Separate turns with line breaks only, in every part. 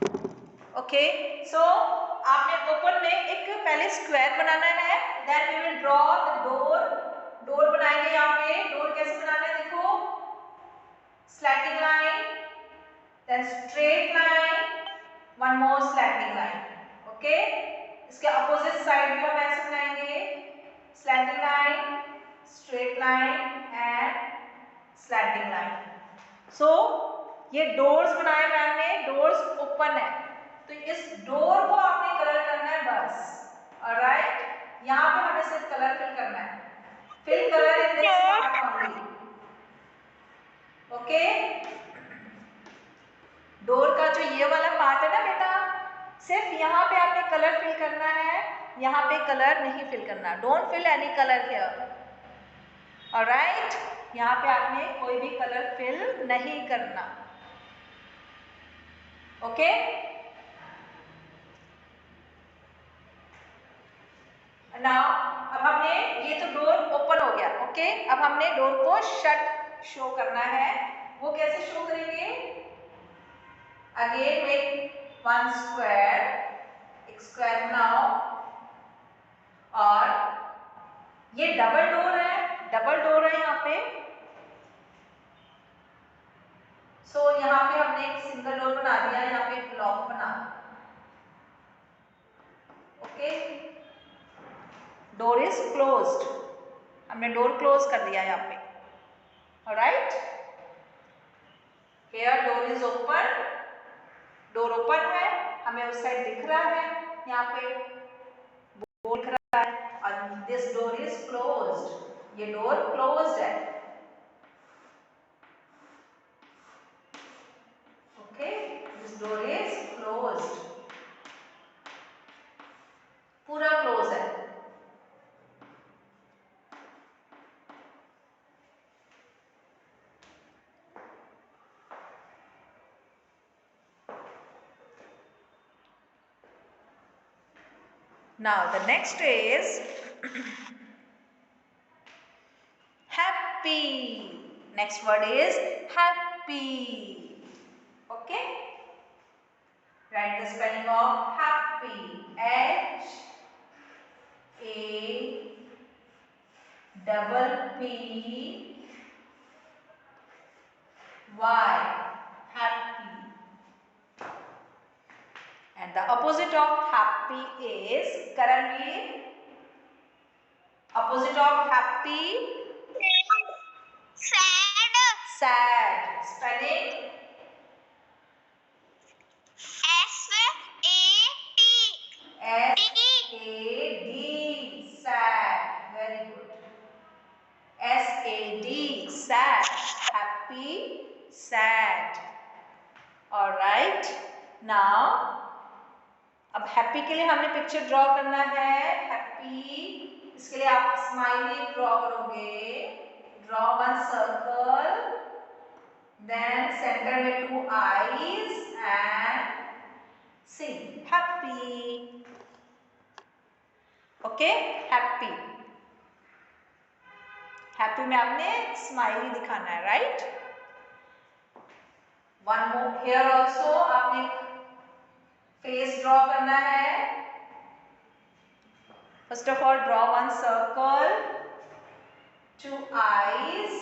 Okay, सो आपने open में एक पहले स्क्वायर बनाना है, then we will draw the door. Door बनाएंगे यहाँ पे। डोर कैसे बनाना है देखो, slanting line, then straight line, one more slanting line. Okay, इसके अपोजिट साइड भी हम ऐसे बनाएंगे, slanting line, straight line and slanting line. So ये डोर्स बनाए मैम ने, डोर्स ओपन है, तो इस डोर को आपने कलर करना है बस। ऑलराइट, यहाँ पे हमें सिर्फ कलर फिल करना है, fill colour in this part only. Okay, door का जो ये वाला पार्ट है ना बेटा, सिर्फ यहाँ पे आपने कलर फिल करना है, यहाँ पे कलर नहीं फिल करना। Don't fill any colour here. Alright, यहाँ पे आपने कोई भी कलर फिल नहीं करना। ओके, नाउ अब हमने ये तो डोर ओपन हो गया। ओके, अब हमने डोर को शट शो करना है। वो कैसे शो करेंगे, अगेन मेक वन स्क्वायर, एक स्क्वायर बनाओ, और ये डबल डोर है, डबल डोर है यहाँ पे। सो यहाँ पे हमने एक सिंगल डोर बना दिया, यहाँ पे एक लॉक बना। ओके, डोर इज क्लोज्ड, हमने डोर क्लोज कर दिया यहाँ पे। Alright, here door is open, door open है, हमें उस साइड दिख रहा है, यहाँ पे बोर्ड दिख रहा है, और दिस डोर इज क्लोज्ड, ये डोर क्लोज्ड है। Okay, this door is closed, पूरा क्लोज है। Now the next is happy. Next word is happy. Okay, write the spelling of happy. H A double P Y, happy. And the opposite of happy is, currently opposite of happy,
sad,
sad. Spelling
S-A-T,
S-A-D, sad. Very good. S-A-D, sad. Happy, sad. All right. Now, अब happy के लिए हमने picture draw करना है। Happy, इसके लिए आप smiley draw करोगे। Draw one circle, then centre में 2 eyes and see happy. Okay, happy, happy में आपने स्माइली दिखाना है, right. One more here also, आपने फेस ड्रॉ करना है। First of all draw one circle, 2 eyes.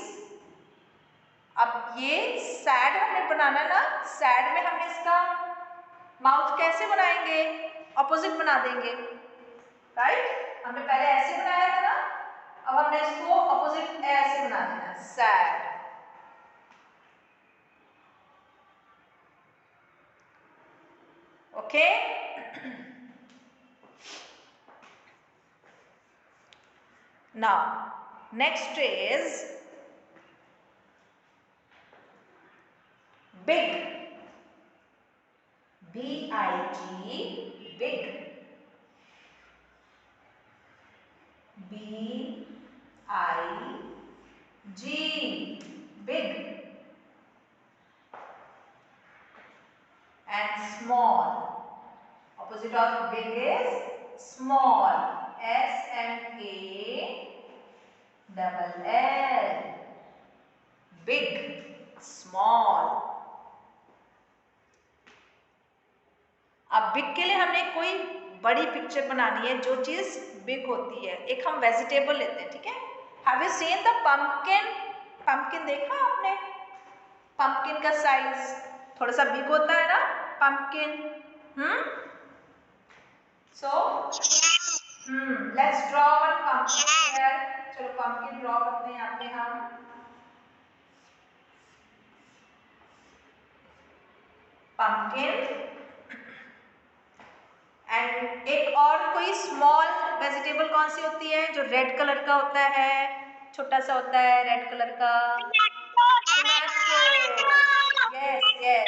अब ये सैड हमें बनाना ना, सैड में हम इसका माउथ कैसे बनाएंगे, ऑपोजिट बना देंगे, राइट। हमने पहले ऐसे बनाया था ना, अब हमने इसको ऑपोजिट ऐसे बना देना, sad. Okay, now next is big, B-I-G, big, B-I-G, big. And small, opposite of big is small, S-M-A-L-L, big, small. Big के लिए हमने कोई बड़ी पिक्चर बनानी है, जो चीज बिग होती है। एक हम वेजिटेबल लेते हैं, ठीक है। Have you seen the pumpkin? Pumpkin देखा आपने? पंपकिन का साइज थोड़ा सा बिग होता है ना, pumpkin. So let's draw one pumpkin here. चलो पंपकिन ड्रॉ करते हैं यहाँ पे हम। पंपकिन एंड एक और कोई स्मॉल वेजिटेबल कौन सी होती है जो रेड कलर का होता है, छोटा सा होता है रेड कलर का? Tomato. Yes yes,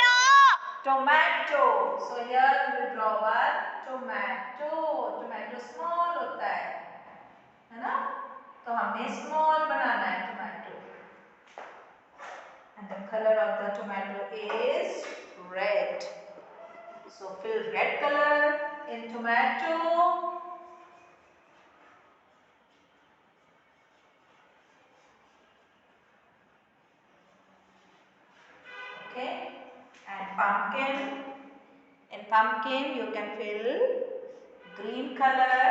tomato. So here we will draw one tomato. Tomato small होता है ना? तो हमें स्मॉल बनाना है tomato. And the colour of the tomato is red. So fill red color in tomato. Okay. And pumpkin. In pumpkin you can fill green color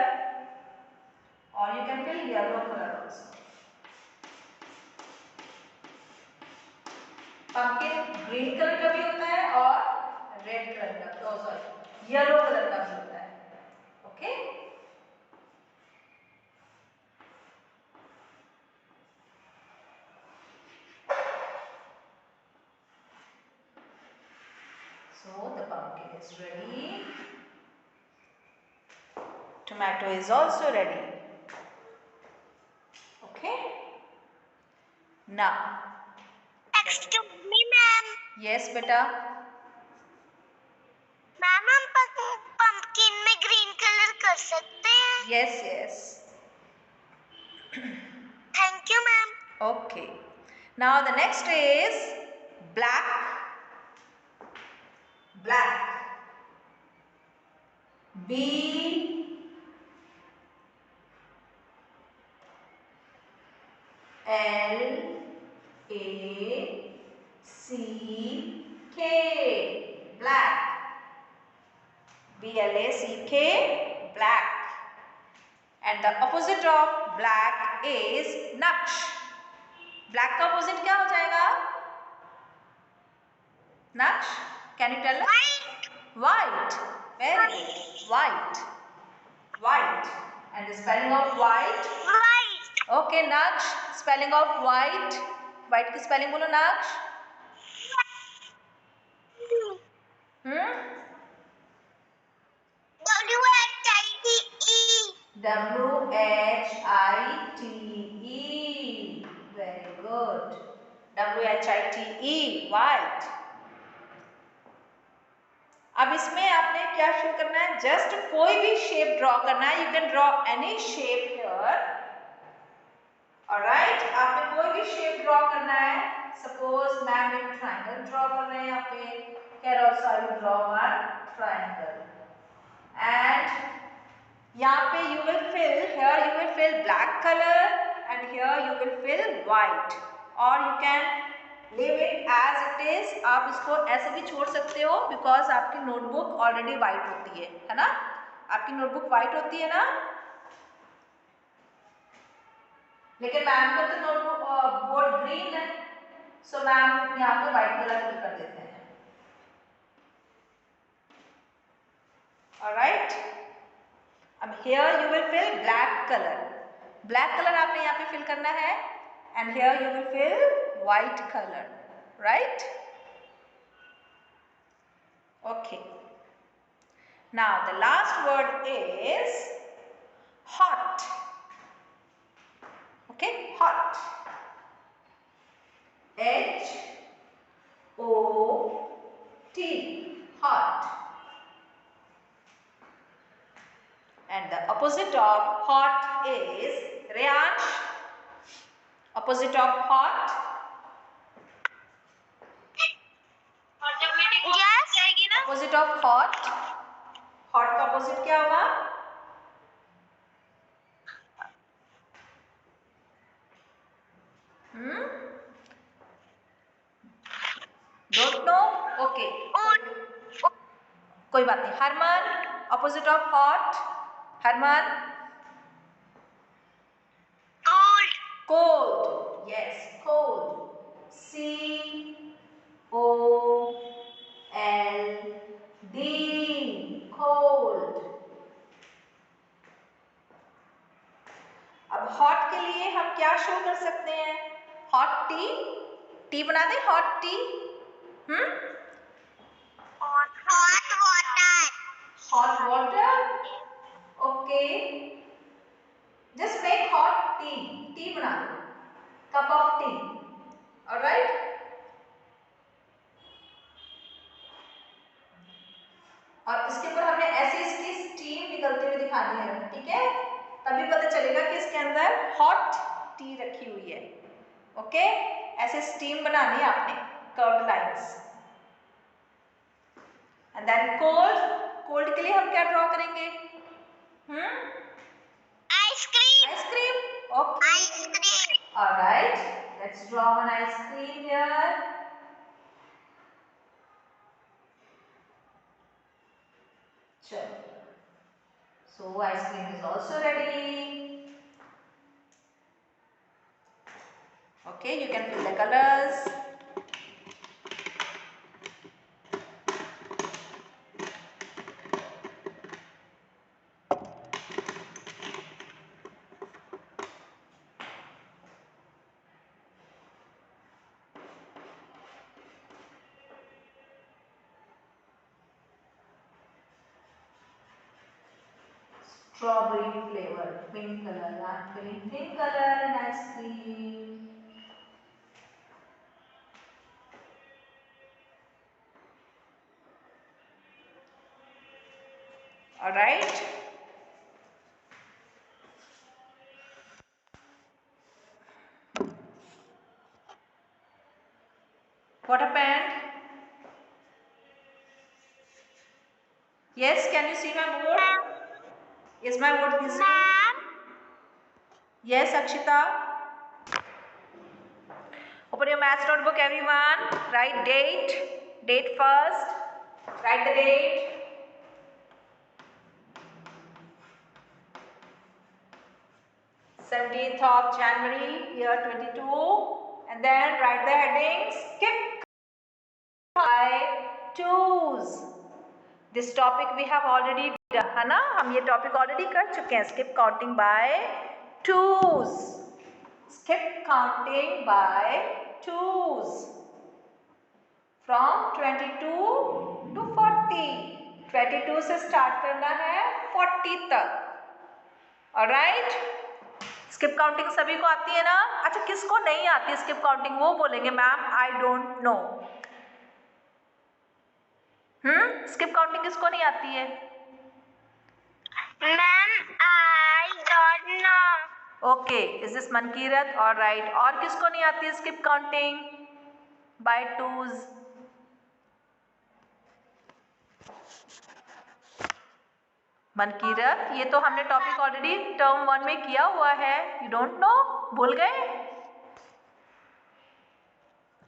or you can fill yellow color also. Pumpkin green color का भी होता है और red color का, sorry, yellow color का भी होता है. Okay. So the pumpkin is ready. Tomato is also ready. Okay. Now.
Excuse me, ma'am.
Yes, beta.
Ma'am हम पंपकिन में ग्रीन कलर कर सकते हैं?
Yes, yes.
Thank you ma'am.
Okay. Now the next is black. Black. B L A C K. Black. B L A C K. Black. And the opposite of black is naksh. Black का opposite क्या हो जाएगा? Naksh. Can you tell us?
White.
White. Very good. White. White. And the spelling of white?
White.
Okay, Naksh. Spelling of white. White की spelling बोलो Naksh. W-H-I-T-E. Very good. W-H-I-T-E. White. अब इसमें आपने क्या शुरू करना है? जस्ट कोई भी शेप ड्रॉ करना है. You can draw any shape here. Alright, आपने कोई भी शेप ड्रॉ करना है. सपोज मैम एक ट्रायंगल ड्रॉ कर रहे हैं यहाँ पे. Here also I will draw one triangle. And यहाँ पे you will fill, here you will fill black color and here you will fill white, or you can leave it as it is. आप इसको ऐसे भी छोड़ सकते हो because आपकी नोटबुक ऑलरेडी white होती है ना? आपकी नोटबुक white होती है ना? लेकिन मैम को तो नोटबुक बोर्ड ग्रीन है, सो मैम यहाँ पे white कलर फिल कर देते हैं. Alright. अब here you will fill black color. Black color आपने यहाँ पे fill करना है, and here you will fill white color, right? Okay. Now the last word is hot. Okay, hot. H-O-T. Hot. And the opposite of hot is Riyansh. Opposite of hot?
Yes.
Opposite of hot? Hot का opposite क्या होगा? Don't know? Okay. कोई बात नहीं। Harman, opposite of hot, Harman.
cold,
Cold, yes, cold. C-O-L-D, cold. अब hot के लिए हम क्या शो कर सकते हैं? हॉट टी, टी बना दे, hot tea.
hot water,
hot water, okay. Just make hot tea, tea बना दो, कप ऑफ टी, ऑलराइट। और इसके ऊपर हमने ऐसे इसकी स्टीम निकलते हुए दिखानी है, ठीक है? तभी पता चलेगा कि इसके अंदर हॉट टी रखी हुई है, ओके? ऐसे स्टीम बनानी है आपने, curved lines. And then cold, cold के लिए हम क्या ड्रॉ करेंगे?
ice-cream,
ice cream, okay.
ice-cream,
alright, let's draw one ice cream here. So ice cream is also ready. Okay, you can fill the colors. Strawberry flavor, pink color. I'm filling pink color in ice cream. All right. What happened? Yes, can you see my board? Is my board visible?
ma'am,
Yes, Akshita. Open your maths notebook, everyone. Write date. Date first. Write the date. January 17th, year 22. And then write the heading. Skip by twos. This topic we have already done, है ना? हम ये topic already कर चुके हैं. Skip counting by twos. Skip counting by twos. From 22 to 40. 22 से start करना है 40 तक. Alright? Skip counting सभी को आती है ना? अच्छा, किसको नहीं आती skip counting वो बोलेंगे ma'am I don't know. Skip counting किसको नहीं आती है?
ma'am, I don't know.
Okay, is this Mankirat? Alright, और किसको नहीं आती है skip counting by twos? Mankirat, ये तो हमने टॉपिक ऑलरेडी टर्म 1 में किया हुआ है. You don't know? भूल गए?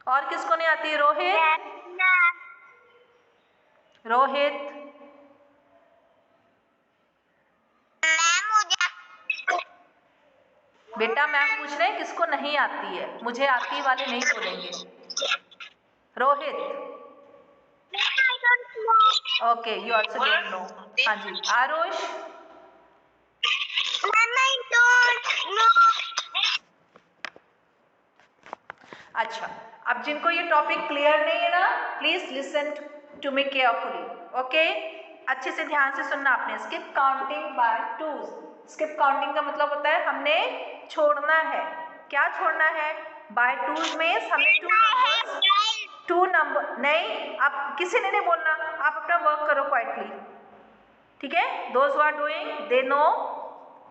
और किसको नहीं आती है? रोहित, रोहित, बेटा मैम पूछ रहे हैं किसको नहीं आती है. मुझे आती वाले नहीं बोलेंगे. Rohit, okay, you also don't know. हाँ जी, आरुष, अच्छा, अब जिनको ये टॉपिक क्लियर नहीं है ना, please listen to me carefully. Okay, अच्छे से ध्यान से सुनना आपने. Skip counting by twos. Skip counting का मतलब होता है हमने छोड़ना है. क्या छोड़ना है? बाय टूज में हमें टू नंबर नहीं, आप किसी ने नहीं बोलना. आप अपना वर्क करो क्वाइटली, ठीक है? Those who are doing they know,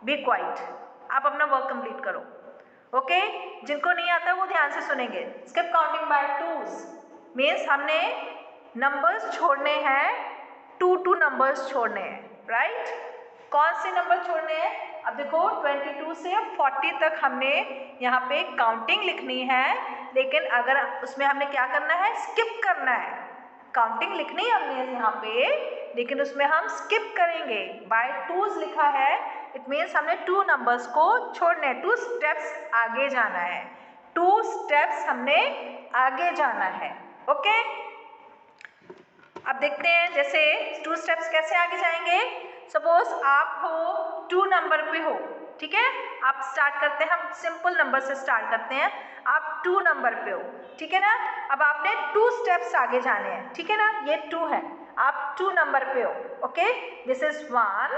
be quiet. आप अपना वर्क कंप्लीट करो. ओके, जिनको नहीं आता वो ध्यान से सुनेंगे. Skip counting by twos means हमने नंबर्स छोड़ने हैं, 2 नंबर्स छोड़ने हैं. राइट? कौन से नंबर छोड़ने हैं? अब देखो 22 से 40 तक हमने यहाँ पे काउंटिंग लिखनी है, लेकिन अगर उसमें हमने क्या करना है? स्किप करना है. काउंटिंग लिखनी है हमने यहाँ पे, लेकिन उसमें हम स्किप करेंगे। बाय टूज लिखा है, इट मीन्स हमने 2 नंबर्स को छोड़ने, 2 स्टेप्स आगे जाना है, 2 स्टेप्स हमने आगे जाना है। ओके, अब देखते हैं जैसे 2 स्टेप्स कैसे आगे जाएंगे। सपोज आप हो 2 नंबर पे हो, ठीक है, आप स्टार्ट करते हैं, हम सिंपल नंबर से स्टार्ट करते हैं। आप 2 नंबर पे हो, ठीक है ना। अब आपने 2 स्टेप्स आगे जाने हैं, ठीक है ना, ये 2 है, आप 2 नंबर पे हो। Okay, this is 1,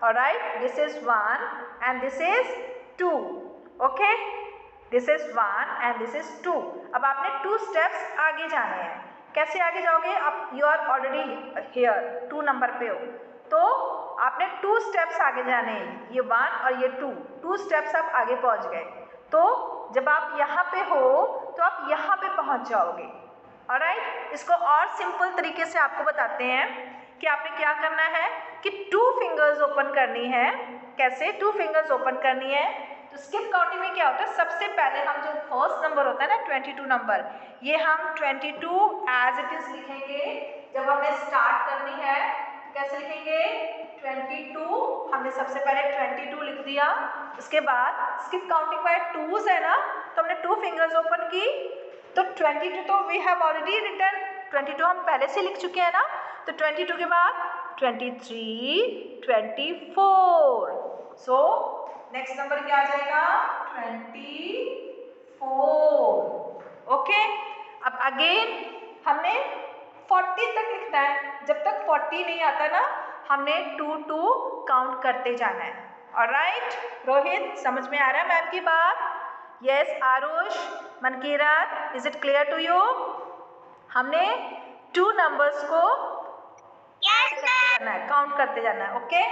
alright, this is 1 and this is 2। Okay, this is 1 and this is 2। अब आपने 2 स्टेप्स आगे जाने हैं। कैसे आगे जाओगे, आप you are already here, 2 number पे हो, तो आपने 2 स्टेप्स आगे जाने हैं, ये 1 और ये 2 स्टेप्स आप आगे पहुंच गए। तो जब आप यहाँ पे हो तो आप यहाँ पे पहुंच जाओगे। ऑलराइट, इसको और सिंपल तरीके से आपको बताते हैं कि आपने क्या करना है कि 2 फिंगर्स ओपन करनी है। कैसे 2 फिंगर्स ओपन करनी है, तो स्किप काउंटिंग में क्या होता है, सबसे पहले हम जो फर्स्ट नंबर होता है ना 22 नंबर, ये हम 22 एज इट इज लिखेंगे। जब हमें स्टार्ट करनी है कैसे लिखेंगे, 22, हमने सबसे पहले 22 लिख दिया। उसके बाद स्किप काउंटिंग बाय टूज है ना, तो हमने 2 फिंगर्स ओपन की, तो 22 तो वी हैव ऑलरेडी रिटन, 22 हम पहले से लिख चुके हैं ना, तो 22 के बाद 23, 24, सो नेक्स्ट नंबर क्या आ जाएगा, 24। ओके, अब अगेन हमने 40 तक लिखना है। जब तक 40 नहीं आता ना, हमने 2 काउंट करते जाना है। ऑलराइट, रोहित समझ में आ रहा है मैम की बात? Yes Aarush, Mankirat, is it clear to you? हमने 2 नंबर्स को ऐड करते जाना है, काउंट करते जाना है। ओके,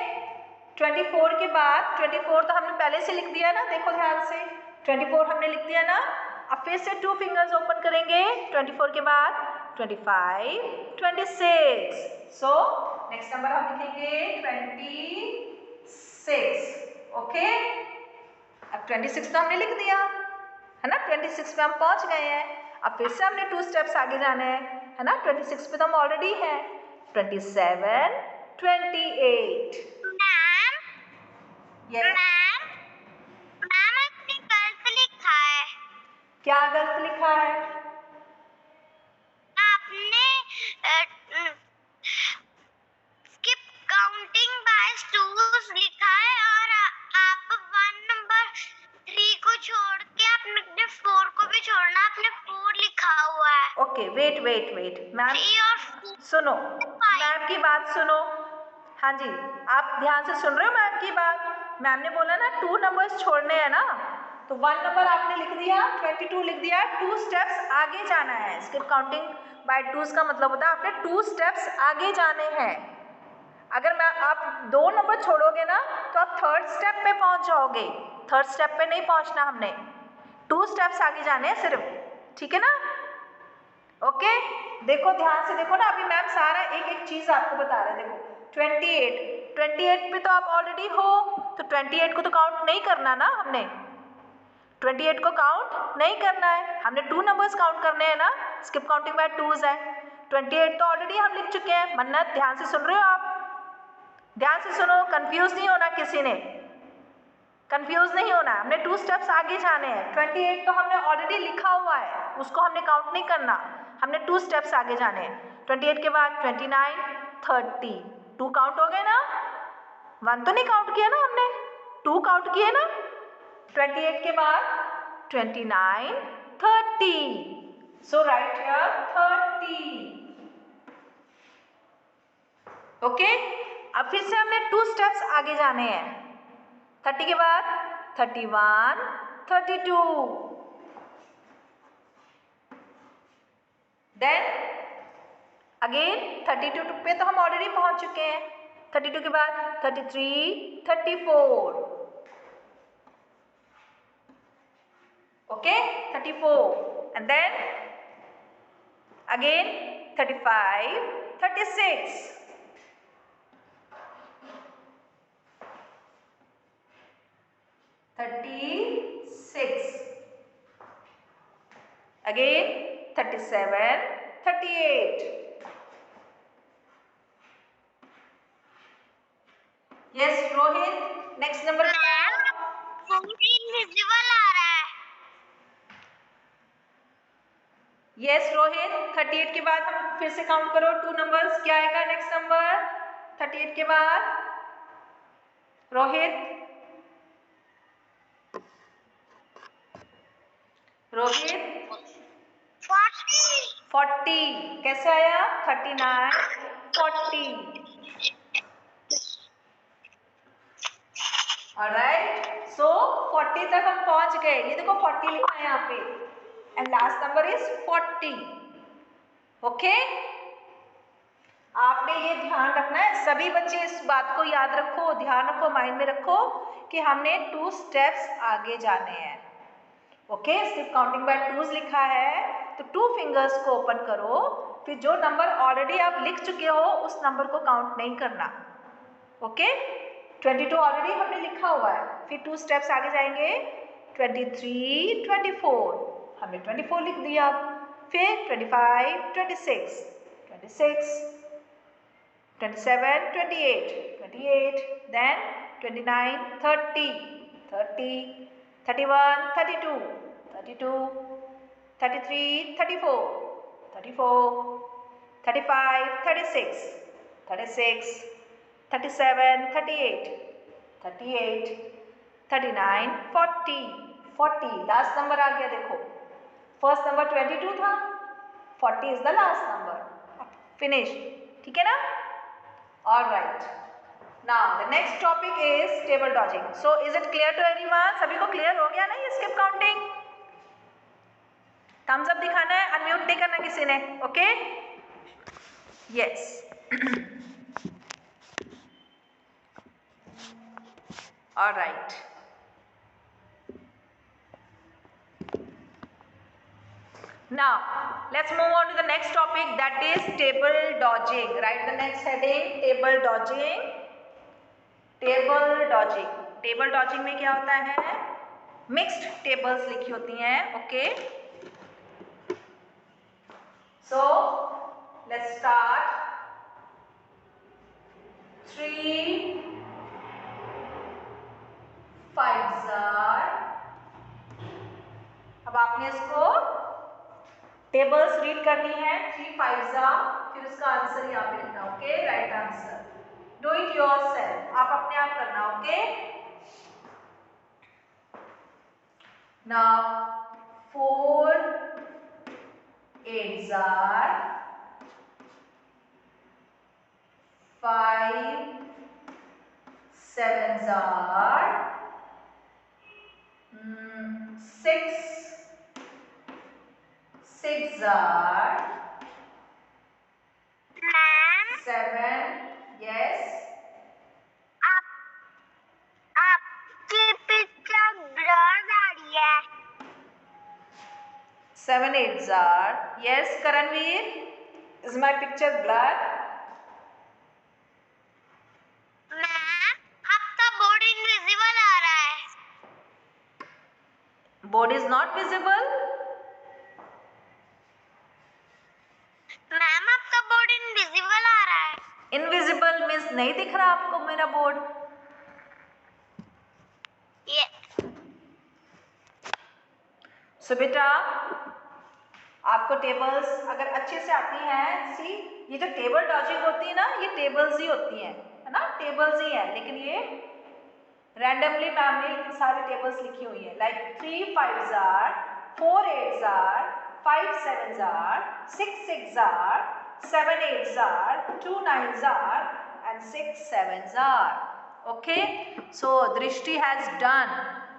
24 के बाद 24 तो हमने पहले से लिख दिया ना, देखो ध्यान से, 24 हमने लिख दिया ना। अब फिर से 2 फिंगर्स ओपन करेंगे 24 के बाद 25, 26, सो नेक्स्ट नंबर हम लिखेंगे 26। ओके, अब 26 तो हमने लिख दिया है ना, 26 पे हम पहुंच गए हैं। अब फिर से हमने 2 स्टेप्स आगे जाना है ना, 26 पे तो हम ऑलरेडी हैं, 27, 28।
Ma'am,
Yes.
मैम आपने गलत लिखा है।
क्या गलत लिखा है?
आपने स्किप काउंटिंग बाय टूज लिखा है और आप 1 नंबर 3 को छोड़ के आपने 4 को भी छोड़ना, आपने 4 लिखा हुआ है।
ओके, वेट मैम
3 और 4
सुनो, मैम की बात सुनो। हाँ जी, आप ध्यान से सुन रहे हो मैम की बात? मैम ने बोला ना 2 नंबर्स छोड़ने हैं ना, तो 1 नंबर आपने लिख दिया, 22 लिख दिया, 2 स्टेप्स आगे जाना है। स्किप काउंटिंग बाय टूज का मतलब होता है आपने 2 स्टेप्स आगे जाने हैं। अगर मैं आप 2 नंबर छोड़ोगे ना, तो आप 3rd स्टेप पे पहुंच जाओगे। 3rd स्टेप पे नहीं पहुंचना, हमने 2 स्टेप्स आगे जाने हैं सिर्फ, ठीक है ना। ओके, देखो ध्यान से देखो ना, अभी मैम सारा एक एक चीज आपको बता रहे हैं। देखो 28 पे तो आप ऑलरेडी हो, तो 28 को तो काउंट नहीं करना ना हमने, 28 को काउंट नहीं करना है, हमने 2 नंबर्स काउंट करने हैं ना, स्किप काउंटिंग बाय टूज है। 28 तो ऑलरेडी हम लिख चुके हैं। मन्नत ध्यान से सुन रहे हो आप? ध्यान से सुनो, कंफ्यूज नहीं होना, किसी ने कंफ्यूज नहीं होना, हमने 2 स्टेप्स आगे जाने हैं। 28 तो हमने ऑलरेडी लिखा हुआ है, उसको हमने काउंट नहीं करना, हमने 2 स्टेप्स आगे जाने हैं। 28 के बाद 29, 30, 2 काउंट हो गए ना, 1 तो नहीं काउंट किया ना हमने, 2 काउंट किए ना। 28 के बाद 29, 30, सो राइट हियर 30। ओके, अब फिर से हमने 2 स्टेप्स आगे जाने हैं। 30 के बाद 31, 32, देन अगेन 32 पे तो हम ऑलरेडी पहुंच चुके हैं। 32 के बाद 33, 34, okay 34, and then again 35, 36, again 37, 38, yes Rohit, next number बताओ।
फूड इनविजिबल आ रहा है।
यस रोहित, 38 के बाद हम फिर से काउंट करो 2 नंबर्स, क्या आएगा नेक्स्ट नंबर 38 के बाद? रोहित, रोहित 40 कैसे आया? 39 40। ऑलराइट, सो 40 तक हम पहुंच गए। ये देखो 40 लिखा है यहाँ पे and last number is 40। Okay, आपने ये ध्यान रखना है, सभी बच्चे इस बात को याद रखो, ध्यान रखो, माइंड में रखो कि हमने 2 स्टेप्स आगे जाने हैं। ओके, सिर्फ काउंटिंग बाय टूज लिखा है तो 2 फिंगर्स को ओपन करो, फिर जो नंबर ऑलरेडी आप लिख चुके हो उस नंबर को काउंट नहीं करना। ओके, 22 ऑलरेडी हमने लिखा हुआ है, फिर 2 स्टेप्स आगे जाएंगे, 23 24 हमने 24 लिख दिया, फिर 25 26 26 27 28 28, देन 29 30 30 31 32 32 33 34 34 35 36 36 37 38 38 39 40 40 लास्ट नंबर आ गया। देखो फर्स्ट नंबर 22 था, 40 is the last number. Finish, ठीक है ना? Alright, now the next topic is table dodging. So is it clear to everyone? सभी को क्लियर हो गया ना ये स्किप काउंटिंग? थम्स अप दिखाना है, अनम्यूट नहीं करना किसी ने। Okay, yes, alright. Now let's move on to the next topic, that is table dodging. Write the next heading, table dodging. Table dodging, table dodging में क्या होता है? मिक्स्ड टेबल्स लिखी होती हैं। Okay, so let's start. 3 5s are, अब आपने इसको टेबल्स रीड करनी है, 3 5s are, फिर उसका आंसर यहाँ पे लिखना। Okay, right answer, do it yourself, आप अपने आप करना। Okay, now 4 8s are, 5 7s are, 6 6s are,
ma'am
7 yes,
आपकी पिक्चर ब्लर आ रही है।
7 8s are, yes Karanveer, is my picture blurred?
Ma'am आपका बोर्ड इनविजिबल आ रहा है।
Board is not visible?
Ma'am आपका बोर्ड इनविजिबल आ रहा है।
Invisible means नहीं दिख रहा आपको मेरा बोर्ड?
ये
सो बेटा आपको टेबल्स अगर अच्छे से आती हैं, सी ये जो टेबल डॉजिंग होती है ना, ये टेबल्स ही होती हैं, है ना, टेबल्स ही हैं, लेकिन ये रैंडमली मैम ने सारे टेबल्स लिखी हुई है, like 3 5s are, 4 8s are, 5 7s are, 6 6s are, 7 8s are, 2 9s are and 6 7s are. Okay, so Drishti has done.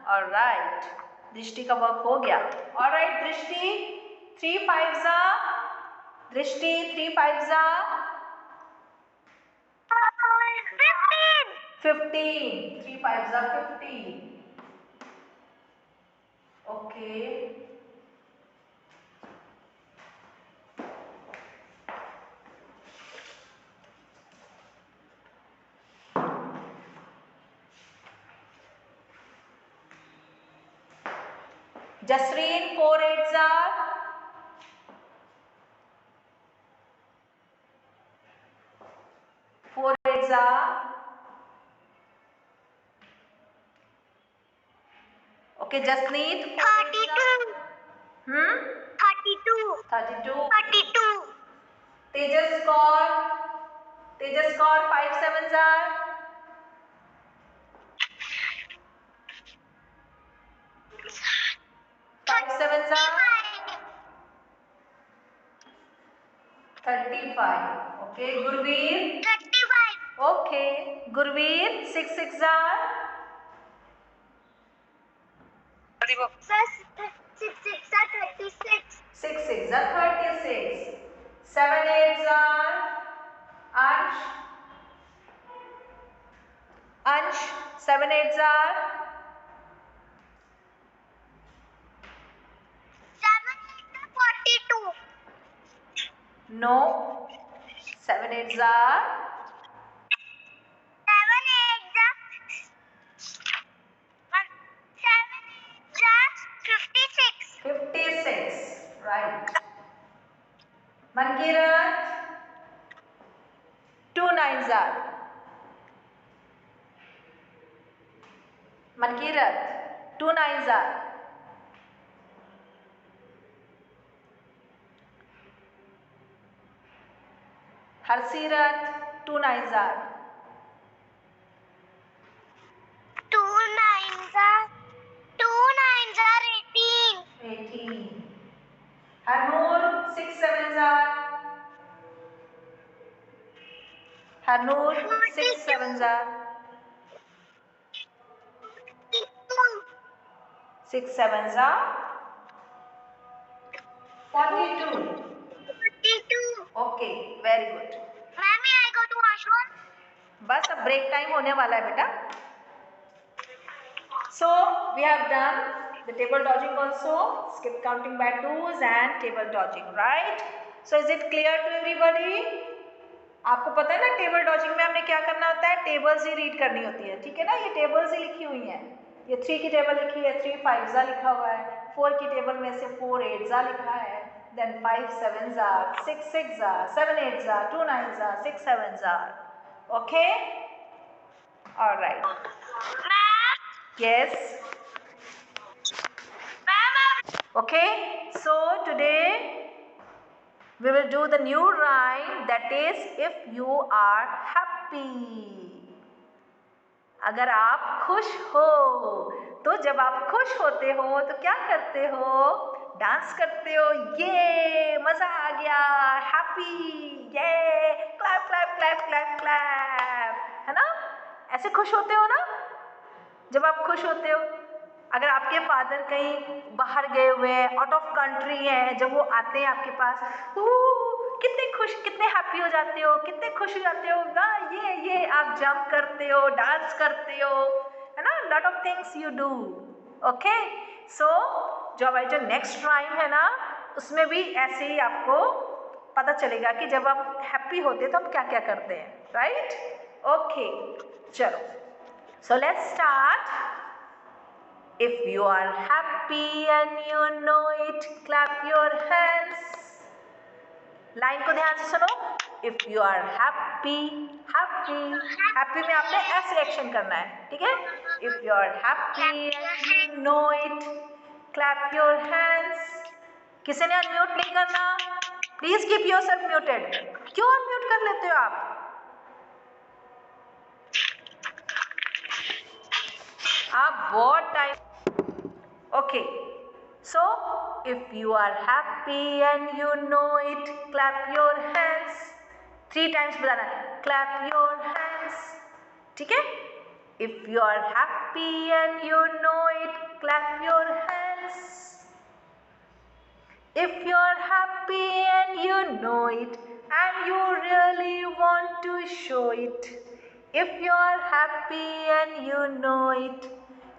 All right, दृष्टि का वर्क हो गया। All right दृष्टि, 3 5s are, दृष्टि 3 5s are 15, 3 5s are 15. Okay. Jasreen 4 8s are, 4 8s are, Okay, Jasneet.
32. 32.
32.
32.
Tejas score 5 sevens are 5 sevens are 35. Okay, Gurveer.
35.
Okay, Gurveer. 6 6 are
36.
6 6 are 36. 7 8 are Ansh. Ansh. 7 8 are
42.
no. 7 8 are
56.
56. Right. Mankirat. 2 9s are Mankirat. 2 9s are Harsirat. 2 9s are 18. Harnoor. 6 7s are Harnoor. 6 7s are 6 7s are 42. Okay, very good. बस अब break time होने वाला है बेटा. So we have done the table dodging also, skip counting by twos and table dodging, right? So is it clear to everybody? आपको पता है ना टेबल डॉजिंग में हमने क्या करना होता है, टेबल्स ही रीड करनी होती है, ठीक है ना. ये टेबल्स ही लिखी हुई हैं. ये 3 की टेबल लिखी है, 3 5s लिखा हुआ है. 4 की टेबल में से 4 8s लिखा है. Then 5 7s are, 6 6s are, 7 8s are, 2 9s are, 6 7s are. Okay? All right. Yes. Okay. So today we will do the new rhyme, that is if you are happy. अगर आप खुश हो, तो जब आप खुश होते हो तो क्या करते हो, डांस करते हो. ये मजा आ गया, हैप्पी, ये clap clap clap clap clap, है ना. ऐसे खुश होते हो ना जब आप खुश होते हो. अगर आपके फादर कहीं बाहर गए हुए हैं, आउट ऑफ कंट्री हैं, जब वो आते हैं आपके पास, कितने खुश, कितने हैप्पी हो जाते हो, कितने खुश हो जाते हो. ये आप जंप करते हो, डांस करते हो, है ना. Lot of things you do. Okay. So जो हमारी जो नेक्स्ट राइम है ना, उसमें भी ऐसे ही आपको पता चलेगा कि जब आप हैप्पी होते हैं तो हम क्या क्या करते हैं. राइट. ओके, चलो. So let's start. If you are happy and you know it, clap your hands. Line को ध्यान से सुनो. If you are happy, happy, happy में आपने S रिएक्शन करना है, ठीक है. If you are happy and you know it, clap your hands. किसी ने अनम्यूट नहीं करना. Please keep yourself muted. क्यों अनम्यूट कर लेते हो आप? आप बहुत time. Okay, so if you are happy and you know it, clap your hands. 3 times बताना है, clap your hands, ठीक है. If you are happy and you know it, clap your hands. If you are happy and you know it and you really want to show it, if you are happy and you know it,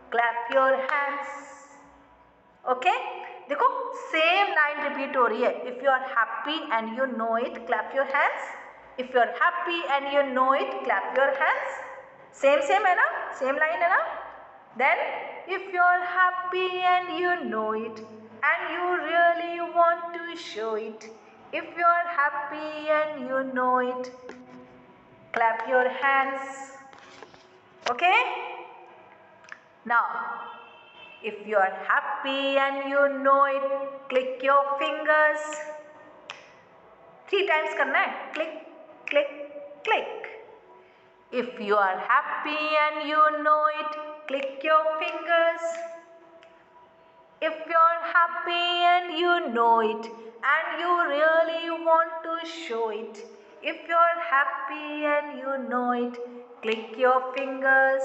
clap your hands. Okay. देखो same line repeat हो रही है. If you are happy and you know it, clap your hands. If you are happy and you know it, clap your hands. Same है ना, same line है ना. Then if you are happy and you know it and you really want to show it, if you are happy and you know it, clap your hands. Okay. Now If you are happy and you know it, click your fingers. 3 times करना है. Click, click, click. If you are happy and you know it, click your fingers. If you're happy and you know it, and you really want to show it. If you're happy and you know it, click your fingers.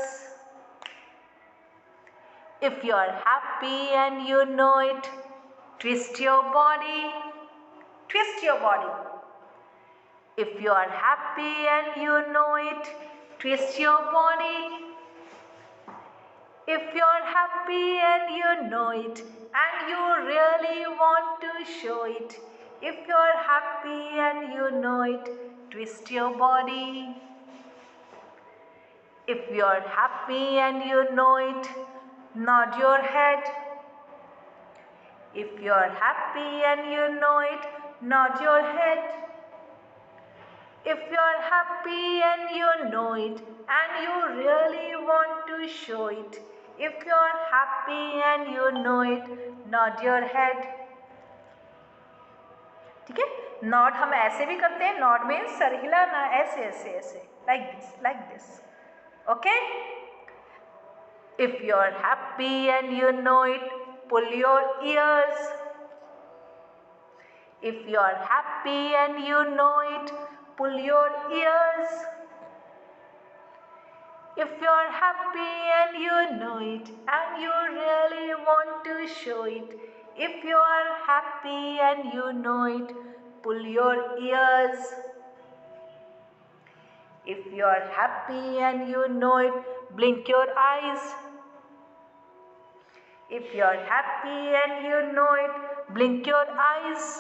If you're happy and you know it, twist your body. Twist your body. If you are happy and you know it, twist your body. If you're happy and you know it, and you really want to show it. If you're happy and you know it, twist your body. If you're happy and you know it, nod your head. If you're happy and you know it, nod your head. If you're happy and you know it, and you really want to show it. If you're happy and you know it, nod your head. ठीक है. Nord हम ऐसे भी करते हैं. Nord में sir हिलाना, ऐसे ऐसे ऐसे, like this. Okay. If you are happy and you know it, pull your ears. इफ you are happy and you know इट, pull your ears. If you're happy and you know it, and you really want to show it. If you are happy and you know it, pull your ears. If you are happy and you know it, blink your eyes. If you are happy and you know it, blink your eyes.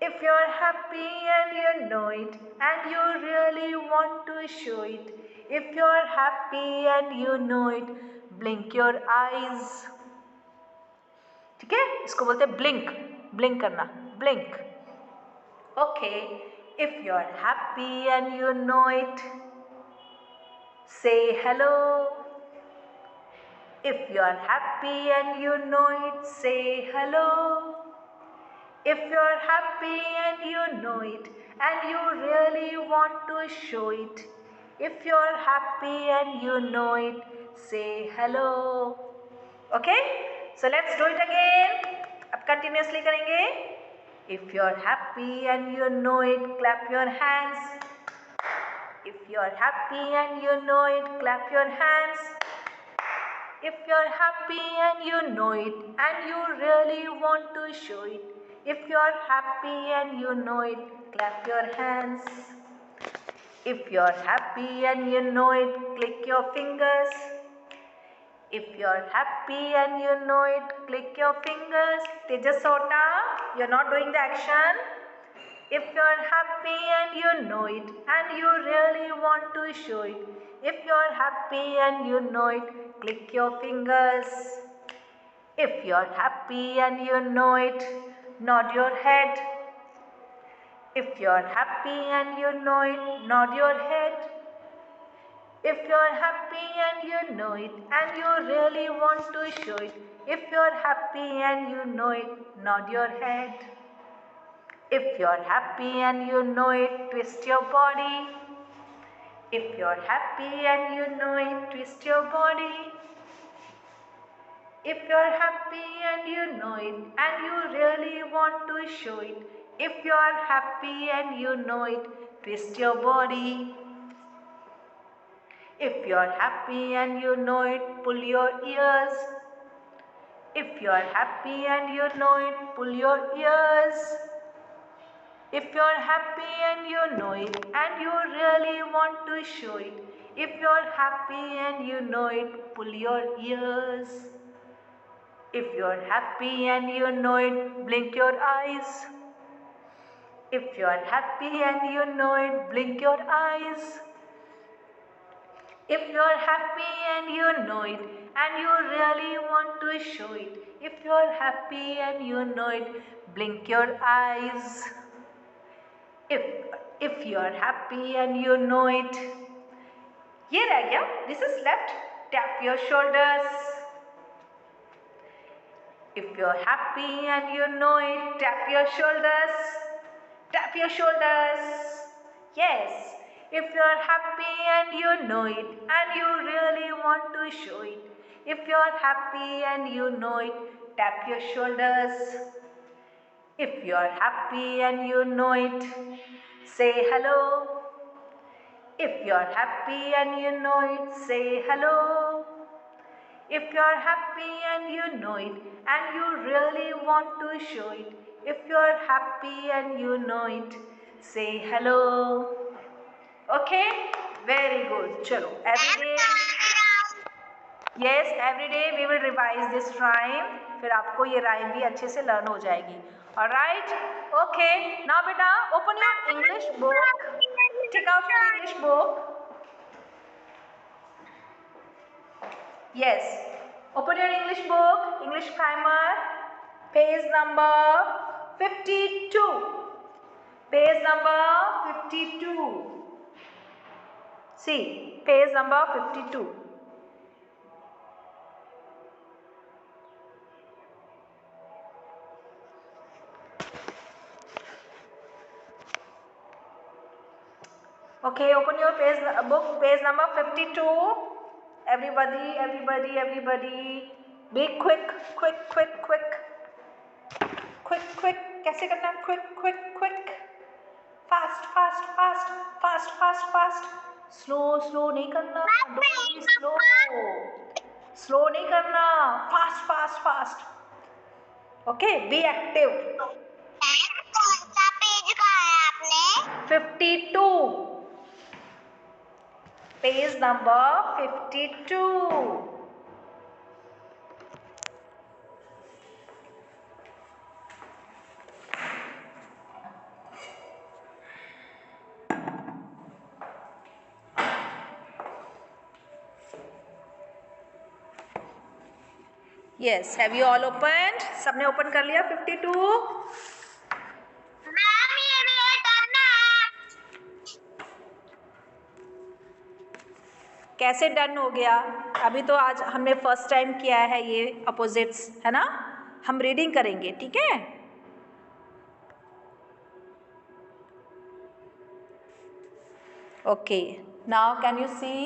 If you're happy and you know it, and you really want to show it. If you're happy and you know it, blink your eyes. ठीक है. इसको बोलते हैं blink. Blink करना. Blink. Okay. If you're happy and you know it, say hello. If you're happy and you know it, say hello. If you're happy and you know it, and you really want to show it. If you're happy and you know it, say hello. Okay? So let's do it again. अब continuously करेंगे. If you're happy and you know it, clap your hands. If you're happy and you know it, clap your hands. If you're happy and you know it, and you really want to show it. If you're happy and you know it, clap your hands. If you're happy and you know it, click your fingers. If you're happy and you know it, click your fingers. Tejas Sota, you're not doing the action. If you're happy and you know it, and you really want to show it. If you're happy and you know it, click your fingers. If you're happy and you know it, nod your head. If you're happy and you know it, nod your head. If you're happy and you know it, and you really want to show it. If you're happy and you know it, nod your head. If you're happy and you know it, twist your body. If you're happy and you know it, twist your body. If you're happy and you know it, and you really want to show it. If you're happy and you know it, twist your body. If you're happy and you know it, pull your ears. If you're happy and you know it, pull your ears. If you're happy and you know it, and you really want to show it. If you're happy and you know it, pull your ears. If you're happy and you know it, blink your eyes. If you're happy and you know it, blink your eyes. If you're happy and you know it, and you really want to show it. If you're happy and you know it, blink your eyes. If you're happy and you know it, ये रह गया. This is left. tap your shoulders. If you're happy and you know it, tap your shoulders. Tap your shoulders. Yes. If you're happy and you know it and you really want to show it. If you're happy and you know it, tap your shoulders. If you're happy and you know it, say hello. If you're happy and you know it, say hello. If you're happy and you know it and you really want to show it. If you're happy and you know it, say hello. Okay? Very good. Chalo. Every day. Yes, every day we will revise this rhyme. फिर आपको ये rhyme भी अच्छे से learn हो जाएगी. Alright? Okay. Now beta, open your English book. Take out your English book. Yes. Open your English book, English primer, page number 52. Page number 52. See, page number 52. Okay, open your book, page number 52. Everybody. Be quick. Quick. कैसे करना है? Quick. Fast. Slow नहीं करना. Don't be slow. Slow नहीं करना. Fast. Okay, be active.
कौन सा page कहा है आपने?
52. Page number 52. Yes, have you all opened? सबने open कर लिया 52?
मैम ये मेरा टर्न है।
कैसे डन हो गया? अभी तो आज हमने फर्स्ट टाइम किया है ये अपोजिट्स, है ना? हम रीडिंग करेंगे, ठीक है? Okay, now can you see?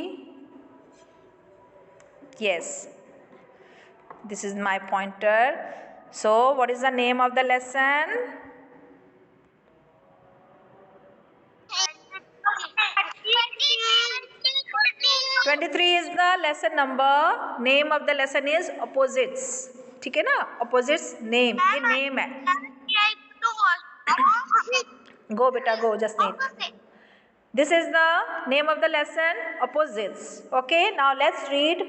Yes, this is my pointer. So what is the name of the lesson? 23 is the lesson number. Name of the lesson is opposites. ठीक है ना? Opposites name. ये name है. Go बेटा go Jasneet. This is the name of the lesson, opposites. Okay, now let's read.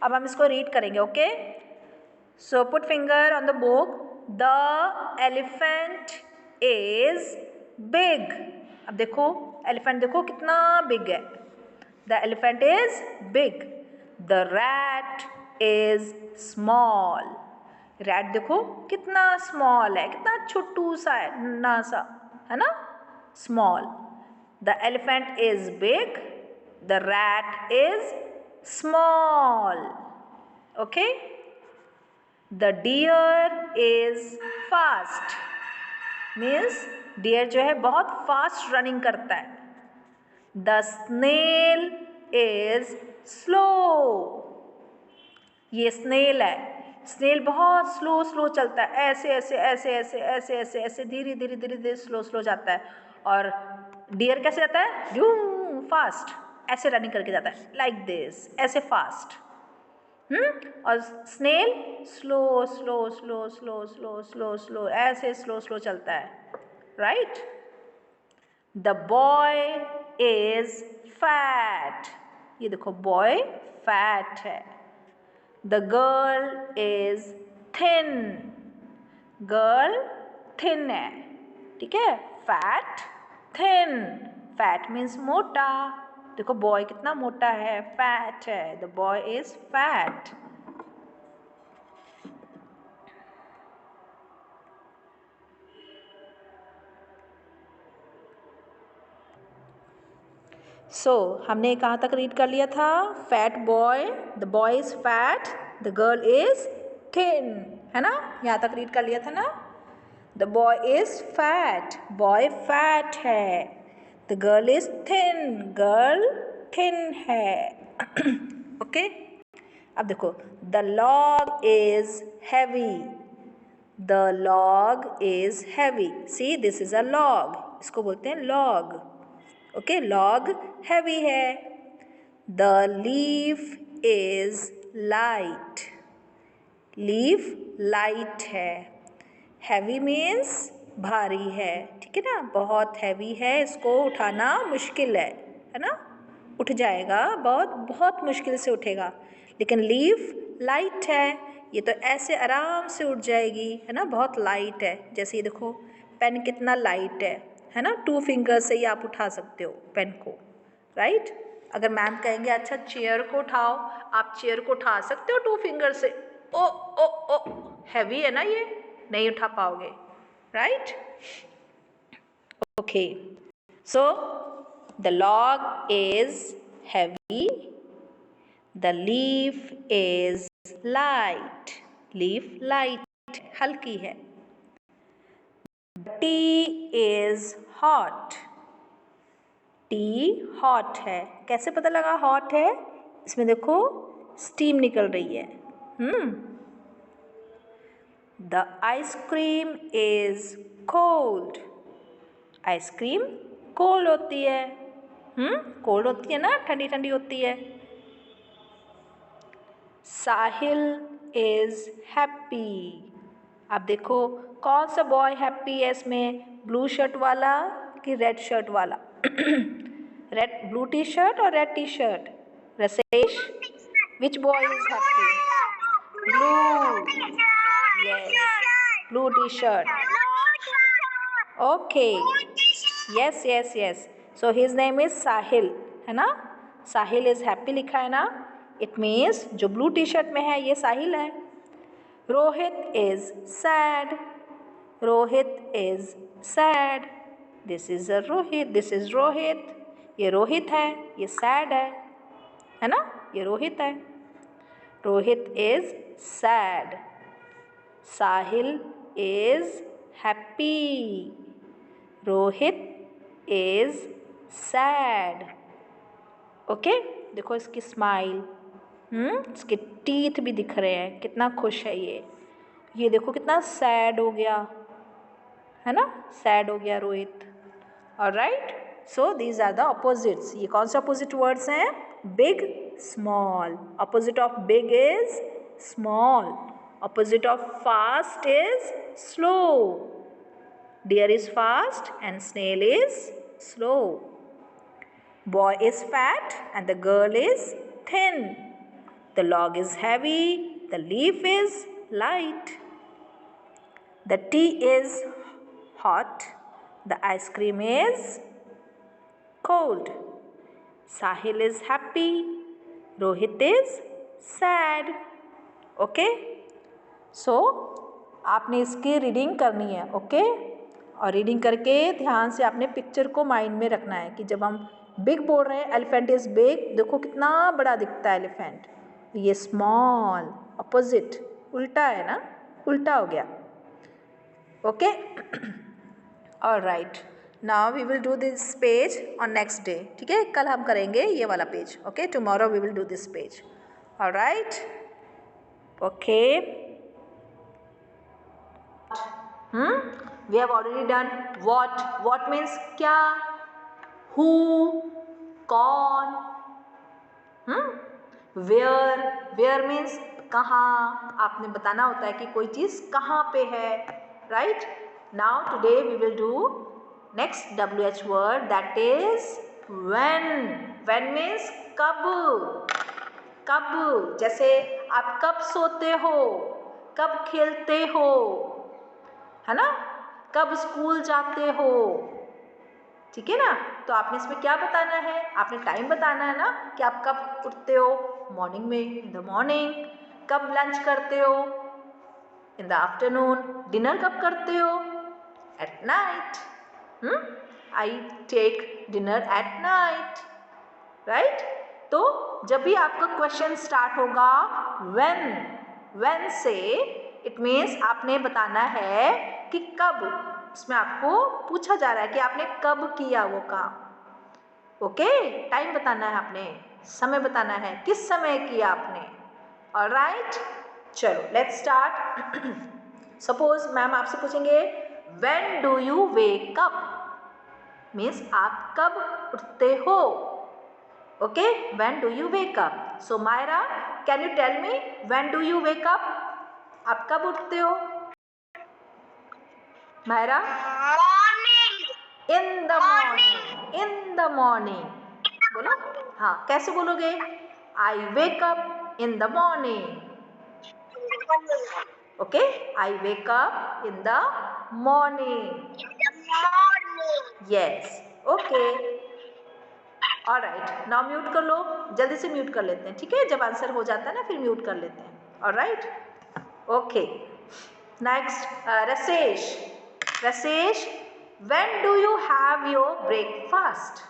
अब हम इसको read करेंगे, okay? So put finger on the book. The elephant is big. अब देखो, elephant देखो कितना big है. The elephant is big. The rat is small. Rat देखो कितना small है, कितना छोटू सा है, नन्हा सा, है ना? Small. The elephant is big. The rat is small. Okay? The deer is fast. Means deer जो है बहुत fast running करता है. The snail is slow. ये snail है. Snail बहुत slow चलता है. ऐसे धीरे slow जाता है. और डियर कैसे जाता है? यूं फास्ट, ऐसे रनिंग करके जाता है, लाइक दिस, ऐसे फास्ट. और स्नेल स्लो ऐसे स्लो चलता है, right? The boy is fat. ये देखो बॉय फैट है. The girl is thin. Girl thin है, ठीक है? Fat thin. फैट मीन्स मोटा. देखो बॉय कितना मोटा है, फैट है. The boy is fat. So हमने कहाँ तक रीड कर लिया था? Fat boy, the boy is fat, the girl is thin, है ना? यहाँ तक रीड कर लिया था ना? The boy is fat, boy fat है। The girl is thin, girl thin है। ओके अब देखो, the log is heavy, the log is heavy. See this is a log, इसको बोलते हैं लॉग। ओके लॉग हैवी है। The leaf is light, leaf light है। Heavy means भारी है, ठीक है ना? बहुत हैवी है, इसको उठाना मुश्किल है ना? उठ जाएगा, बहुत बहुत मुश्किल से उठेगा। लेकिन लीफ लाइट है, ये तो ऐसे आराम से उठ जाएगी, है ना? बहुत लाइट है। जैसे ये देखो पेन कितना लाइट है ना? 2 फिंगर से ही आप उठा सकते हो पेन को, राइट? अगर मैम कहेंगे अच्छा चेयर को उठाओ, आप चेयर को उठा सकते हो 2 फिंगर से? ओ ओ ओ हैवी है ना, ये नहीं उठा पाओगे, right? Okay so the log is heavy, the leaf is light, leaf light हल्की है। T is hot, T hot है। कैसे पता लगा हॉट है? इसमें देखो स्टीम निकल रही है। The ice cream is cold, ice cream cold होती है। कोल्ड होती है ना, ठंडी ठंडी होती है। साहिल इज हैप्पी, अब देखो कौन सा बॉय हैप्पी है इसमें? ब्लू शर्ट वाला कि रेड शर्ट वाला? रेड, ब्लू टी शर्ट और red T shirt? Rasesh, which boy is happy? Blue, yes, blue t-shirt. Okay, yes. So his name is Sahil, है ना? साहिल इज हैप्पी लिखा है ना? इट मीन्स जो ब्लू टी शर्ट में है ये साहिल है। Rohit is sad, Rohit is sad. This is a Rohit, this is Rohit, ये रोहित है, ये सैड है ना? ये रोहित है। Rohit is sad, Sahil is happy, Rohit is sad. Okay देखो इसकी स्माइल, इसके टीथ भी दिख रहे हैं, कितना खुश है ये देखो कितना सैड हो गया, है ना? सैड हो गया Rohit. Alright, so these are the opposites. ये कौन से ऑपोजिट वर्ड्स हैं? Big, small. Opposite of big is small, opposite of fast is slow. Deer is fast and snail is slow. Boy is fat and the girl is thin. The log is heavy, the leaf is light. The tea is hot, the ice cream is cold. Sahil is happy, Rohit is sad. Okay? सो आपने इसकी reading करनी है, okay? और reading करके ध्यान से आपने picture को माइंड में रखना है कि जब हम बिग बोल रहे हैं, एलिफेंट इज बिग, देखो कितना बड़ा दिखता है एलिफेंट, ये स्मॉल, अपोजिट, उल्टा है ना, उल्टा हो गया। Okay alright, now we will do this page on next day, ठीक है? कल हम करेंगे ये वाला page, okay? Tomorrow we will do this page, alright? Okay we have already done what means क्या, who कौन, where means कहाँ, आपने बताना होता है कि कोई चीज़ कहाँ पे है, right? now today we will do next WH word, that is when means कब, कब, जैसे आप कब सोते हो, कब खेलते हो, है ना? कब स्कूल जाते हो, ठीक है ना? तो आपने इसमें क्या बताना है? आपने टाइम बताना है ना कि आप कब उठते हो, मॉर्निंग में, इन द मॉर्निंग। कब लंच करते हो, इन द आफ्टरनून। डिनर कब करते हो, at night. I take dinner at night. Right? तो जब भी आपका क्वेश्चन स्टार्ट होगा व्हेन से, इट मीन्स आपने बताना है कि कब, उसमें आपको पूछा जा रहा है कि आपने कब किया वो काम। ओके, टाइम बताना है आपने, समय बताना है, किस समय किया आपने। ऑलराइट, चलो लेट्स स्टार्ट। सपोज मैम आपसे पूछेंगे when do you wake up, means आप कब उठते हो। Okay, when do you wake up. So Myra, can you tell me when do you wake up, आप कब उठते हो Myra?
Morning.
In the morning, in the morning बोलो। हाँ, कैसे बोलोगे? I wake up in the morning. Okay, I wake up in the morning. Yes, okay, alright. Now mute कर लो, जल्दी से म्यूट कर लेते हैं, ठीक है? जब आंसर हो जाता है ना फिर म्यूट कर लेते हैं। Alright, okay. Next, Rasesh, Rasesh, when do you have your breakfast?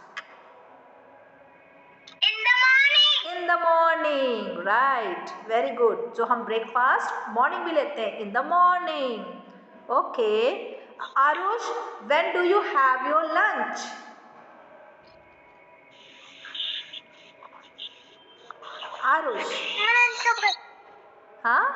In the morning, right, very good. जो हम ब्रेकफास्ट मॉर्निंग भी लेते हैं, in the morning. Okay, Aarush, when do you have your lunch? Aarush, हाँ,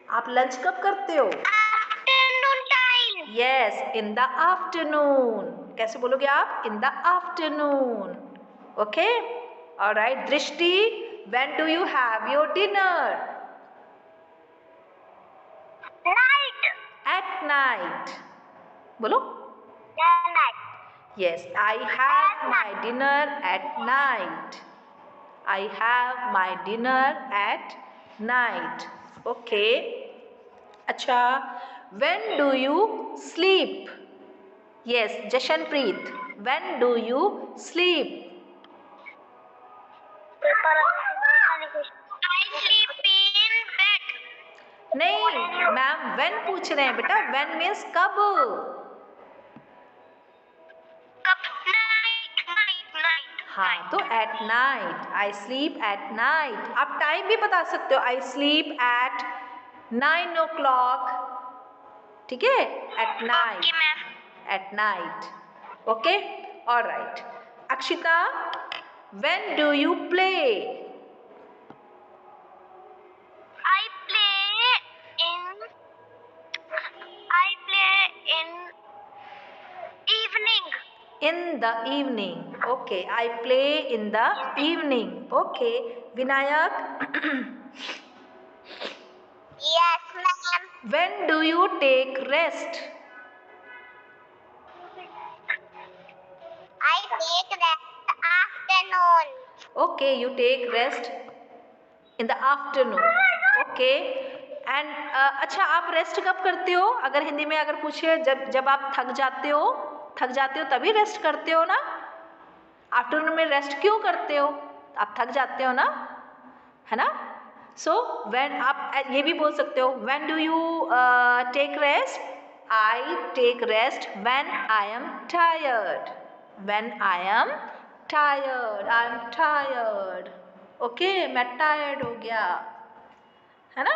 आप लंच कब करते हो?
Afternoon time.
Yes, in the afternoon. कैसे बोलोगे आप? In the afternoon. Okay, alright. Drishti, when do you have your dinner?
Night.
At night, बोलो।
Night.
Yes, I have my dinner at night. I have my dinner at night. Okay. अच्छा, when do you sleep? Yes, Jashanpreet, when do you sleep?
I sleep in bed.
नहीं ma'am, when पूछ रहे हैं बेटा, when means कब। हाँ, तो eight night, I sleep at night. आप टाइम भी बता सकते हो, आई स्लीप एट 9 o'clock, ठीक है? At night, at night. Okay, alright. Akshita, when do you play? In the evening. Okay, I play in the evening. Okay, Vinayak,
Yes, ma'am.
when do you take rest?
I take rest afternoon.
Okay, you take rest in the afternoon. Okay, and अच्छा, आप rest कब करते हो? अगर हिंदी में अगर पूछे, जब आप थक जाते हो तभी रेस्ट करते हो ना? आफ्टरनून में रेस्ट क्यों करते हो? आप थक जाते हो ना, है ना? सो व्हेन, आप ये भी बोल सकते हो, when do you take rest? I take rest when I am tired. When I am tired, I am tired. Okay, मैं टायर्ड हो गया, है ना?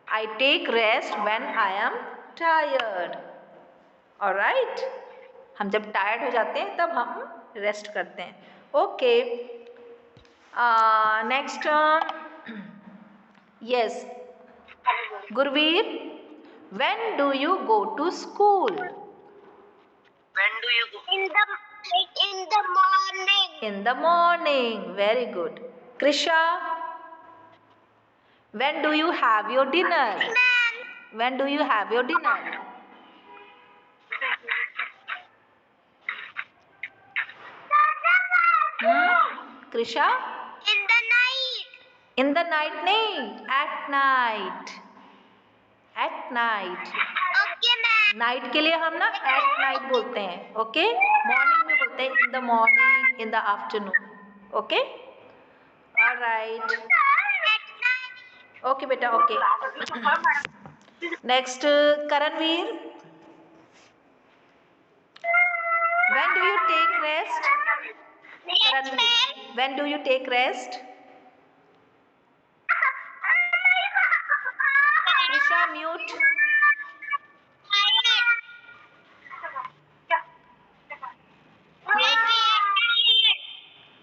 I take rest when I am tired. Alright, हम जब टायर्ड हो जाते हैं तब हम रेस्ट करते हैं। Okay, next, yes, Gurveer, when do you go to school?
When do you go? In the morning.
In the morning, very good. Krisha, when do you have your dinner?
Ma'am.
When do you have your dinner? Krisha?
In the night.
In the night नहीं, at night, at night.
Okay, ma'am.
Night के लिए हम ना at night बोलते हैं, okay? Morning में बोलते हैं in the morning, in the afternoon, okay? Alright, okay बेटा, okay. Next, Karanveer, when do you take rest?
Yes, ma'am.
When do you take rest? Trisha, mute.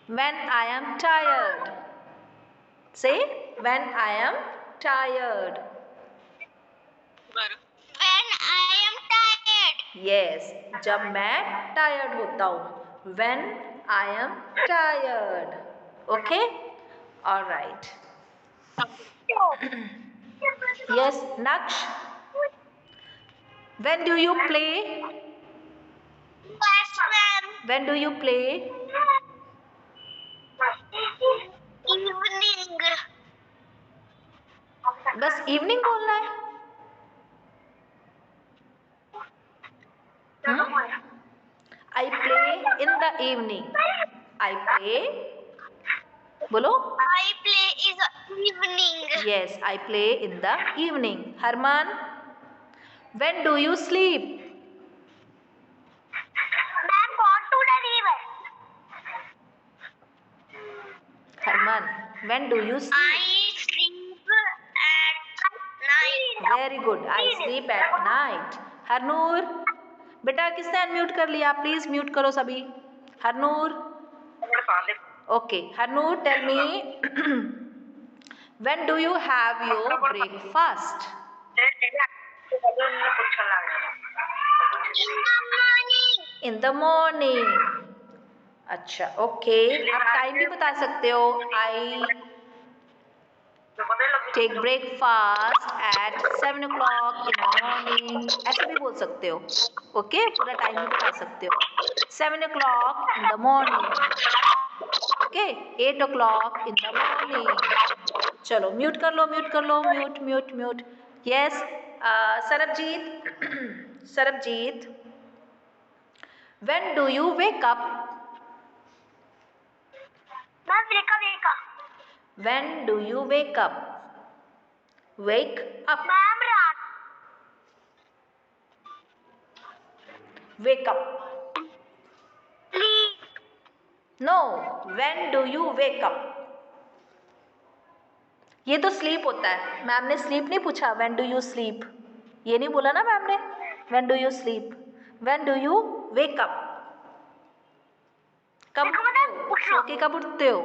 When I am tired. Say, when I am tired.
When I am tired.
Yes, जब मैं tired होता हूँ. When I am tired. Okay? All right. Yes, Naksh. When do you play?
Yes, ma'am.
When do you play?
Evening.
बस evening बोलना है. I play in the evening. I play. बोलो.
I play is evening.
Yes, I play in the evening. Harman, when do you sleep?
Ma'am, go to the river.
Harman, when do you sleep?
I sleep at night.
Very good. I sleep at night. Harnoor, बेटा किसने unmute कर लिया? Please mute करो सभी. Harnoor. Okay, Harnur, tell me, when do you have your breakfast?
In the morning.
In the morning. अच्छा, okay. आप time भी बता सकते हो. I take breakfast at 7 o'clock in the morning. ऐसे भी बोल सकते हो. Okay, पूरा टाइम भी बता सकते हो. 7 o'clock in the morning. Okay, 8 o'clock in the morning. चलो म्यूट कर लो, म्यूट कर लो, mute mute mute. Yes, Sarabjeet. Sarabjeet, when do you wake up?
Ma'am, wake up.
When do you wake up? Wake up.
Ma'am, raat.
Wake up.
Sleep.
No, when do you wake up? ये तो sleep होता है. Ma'am ने sleep नहीं पूछा. When do you sleep? ये नहीं बोला ना मैम ने. When do you sleep? When do you wake up? कब उठते हो? सो के कब उठते हो?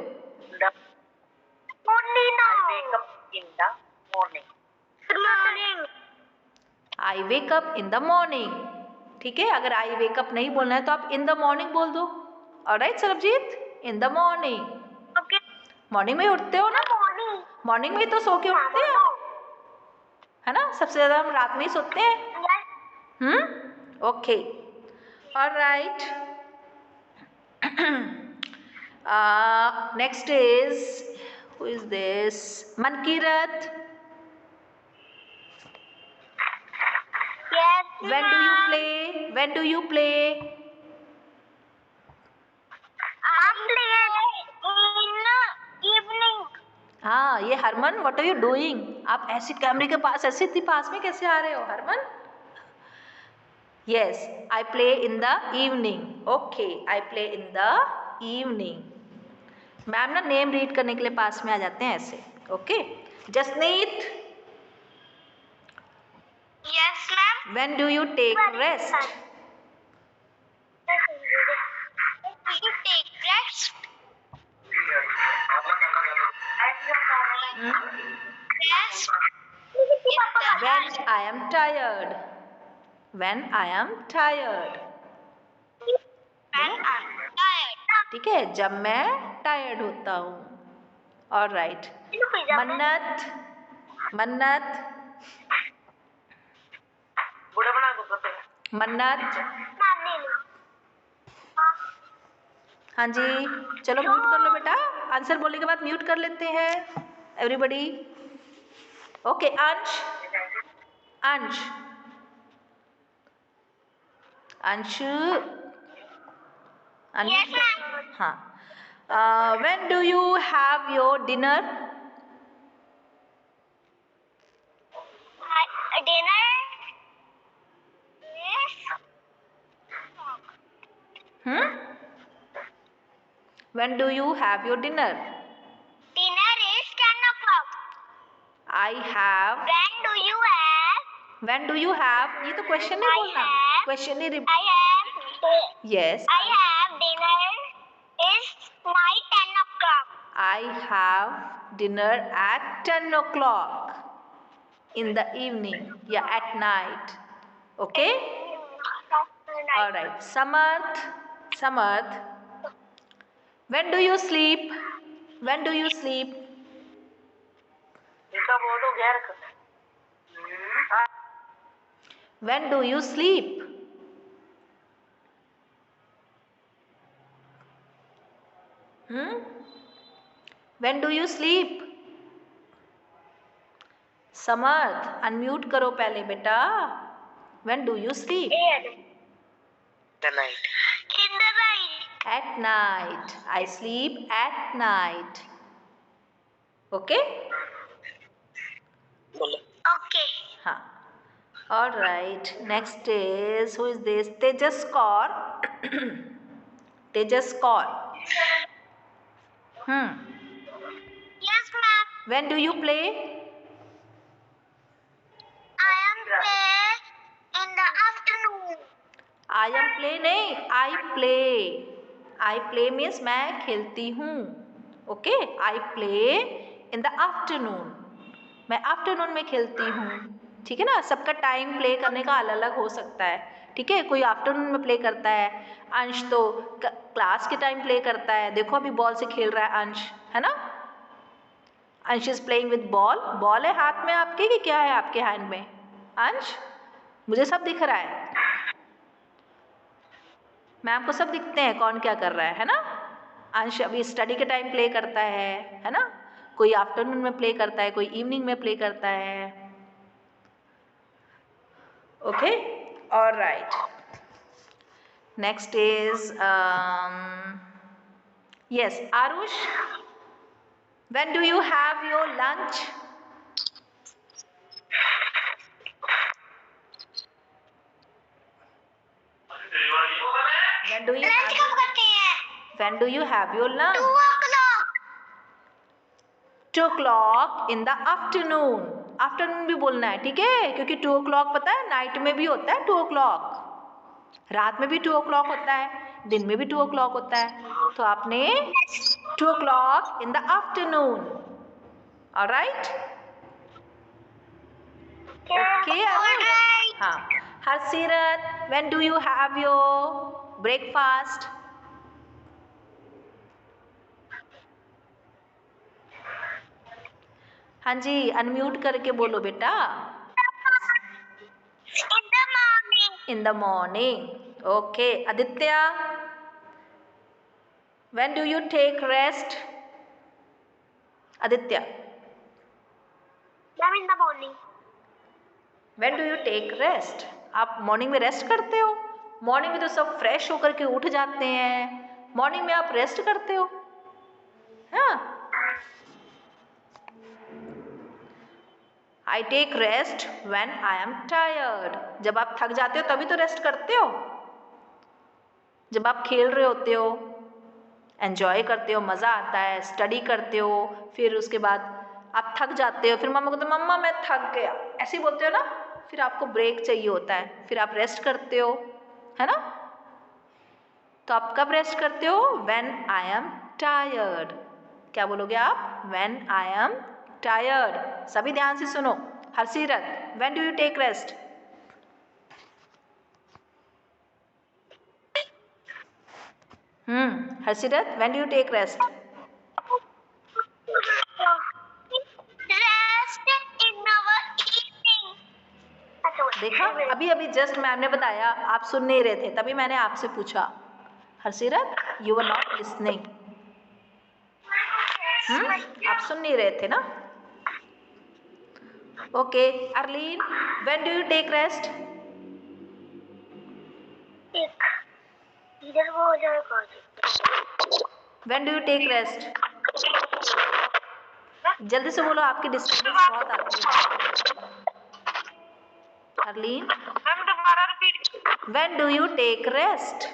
Only now. I wake up in the morning. Good morning.
I wake up in the morning. ठीक है, अगर I wake up नहीं बोलना है तो आप in the morning बोल दो. Alright Sarabjit, in the morning.
Okay.
Morning में उठते हो ना?
Morning.
मॉर्निंग में तो सो के उठते हैं, है ना? सबसे ज़्यादा हम रात में ही सोते हैं.
Yes.
Okay, alright. Next is, who is this? Mankirat.
Yes.
When do you play? When do you play?
I play in evening.
हाँ, ये Harman, what are you doing? आप ऐसे कैमरे के पास, ऐसे इतनी पास में कैसे आ रहे हो Harman? Yes, I play in the evening. Okay, I play in the evening. Ma'am ना नेम रीड करने के लिए पास में आ जाते हैं ऐसे. Okay, Jasneet.
Yes, ma'am.
When do you take rest?
You take rest. Rest.
When I am tired. When I am tired.
When I'm tired.
ठीक है, जब मैं टायर्ड होता हूँ. ऑलराइट. मन्नत. मन्नत. मन्नत. हाँ जी, चलो म्यूट कर लो बेटा. आंसर बोलने के बाद म्यूट कर लेते हैं एवरीबॉडी. ओके, अंश. अंश. अंश.
Yes, ma'am.
हाँ. When do you have your dinner?
Dinner. Yes.
When do you have your dinner?
Dinner is 10 o'clock.
I have.
When do you have?
When do you have? ये तो question नहीं बोलना, question नहीं
I have.
Yes.
I have dinner is night 10 o'clock.
I have dinner at 10 o'clock in the evening. Yeah, at night. Okay? All right. Samarth. When do you sleep? When do you sleep? When do you sleep? When do you sleep? Samarth unmute करो पहले बेटा. When do you sleep?
The night. In the night.
At night. I sleep at night. Okay?
Okay.
हाँ. All right. Next is, who is this? Tejas Kaur. Tejas Kaur.
Yes, ma'am.
When do you play?
I am play in the afternoon.
I am play नहीं, I play. I play means मैं खेलती हूँ. Okay? I play in the afternoon. मैं afternoon में खेलती हूँ. ठीक है ना? सबका टाइम प्ले करने का अलग अलग हो सकता है. ठीक है? कोई आफ्टरनून में प्ले करता है, अंश तो क्लास के टाइम प्ले करता है. देखो अभी बॉल से खेल रहा है अंश, है ना? अंश is playing with ball. Ball है हाथ में आपके कि क्या है आपके हैंड में? अंश, मुझे सब दिख रहा है. मैम को सब दिखते हैं कौन क्या कर रहा है ना? अंश अभी स्टडी के टाइम प्ले करता है ना? कोई आफ्टरनून में प्ले करता है, कोई इवनिंग में प्ले करता है. Okay, alright. Next is yes Aarush. When do you have your lunch? When do you have? When do you have your lunch?
2 o'clock.
2 o'clock in the afternoon. Afternoon भी बोलना है, ठीक है? क्योंकि 2 o'clock पता है नाइट में भी होता है 2 o'clock. रात में भी 2 o'clock होता है, दिन में भी 2 o'clock होता है. तो आपने 2 o'clock in the afternoon. Alright? Okay,
Alright.
हाँ. Harsirat, when do you have your breakfast? हाँ जी, अनम्यूट करके बोलो बेटा.
In the morning.
In the morning. Okay. Aditya, when do you take rest? Aditya,
Ma'am, in the morning.
when do you take rest? आप morning में rest करते हो? Morning में तो सब फ्रेश होकर के उठ जाते हैं. मॉर्निंग में आप रेस्ट करते हो? हाँ. I take rest when I am tired. जब आप थक जाते हो तभी तो रेस्ट करते हो. जब आप खेल रहे होते हो, एंजॉय करते हो, मज़ा आता है, स्टडी करते हो, फिर उसके बाद आप थक जाते हो, फिर मम्मा को तो मम्मा मैं थक गया ऐसे ही बोलते हो ना. फिर आपको ब्रेक चाहिए होता है, फिर आप रेस्ट करते हो, है ना? तो आप कब रेस्ट करते हो? When I am tired. क्या बोलोगे आप? When I am tired. सभी ध्यान से सुनो. हरसीरत, when do you take rest? हरसीरत, when do you take rest?
Rest in our evening.
देखा, अभी अभी जस्ट मैम ने बताया, आप सुन नहीं रहे थे, तभी मैंने आपसे पूछा. हरसीरत, you were not listening. आप सुन नहीं रहे थे ना? Okay. Arlene, when do you take rest?
इधर वो हो जाएगा.
When do you take rest? जल्दी से बोलो, आपकी डिस्टर्बेंस बहुत आती है. अर्लीन,
मैम दोबारा repeat.
when do you take rest?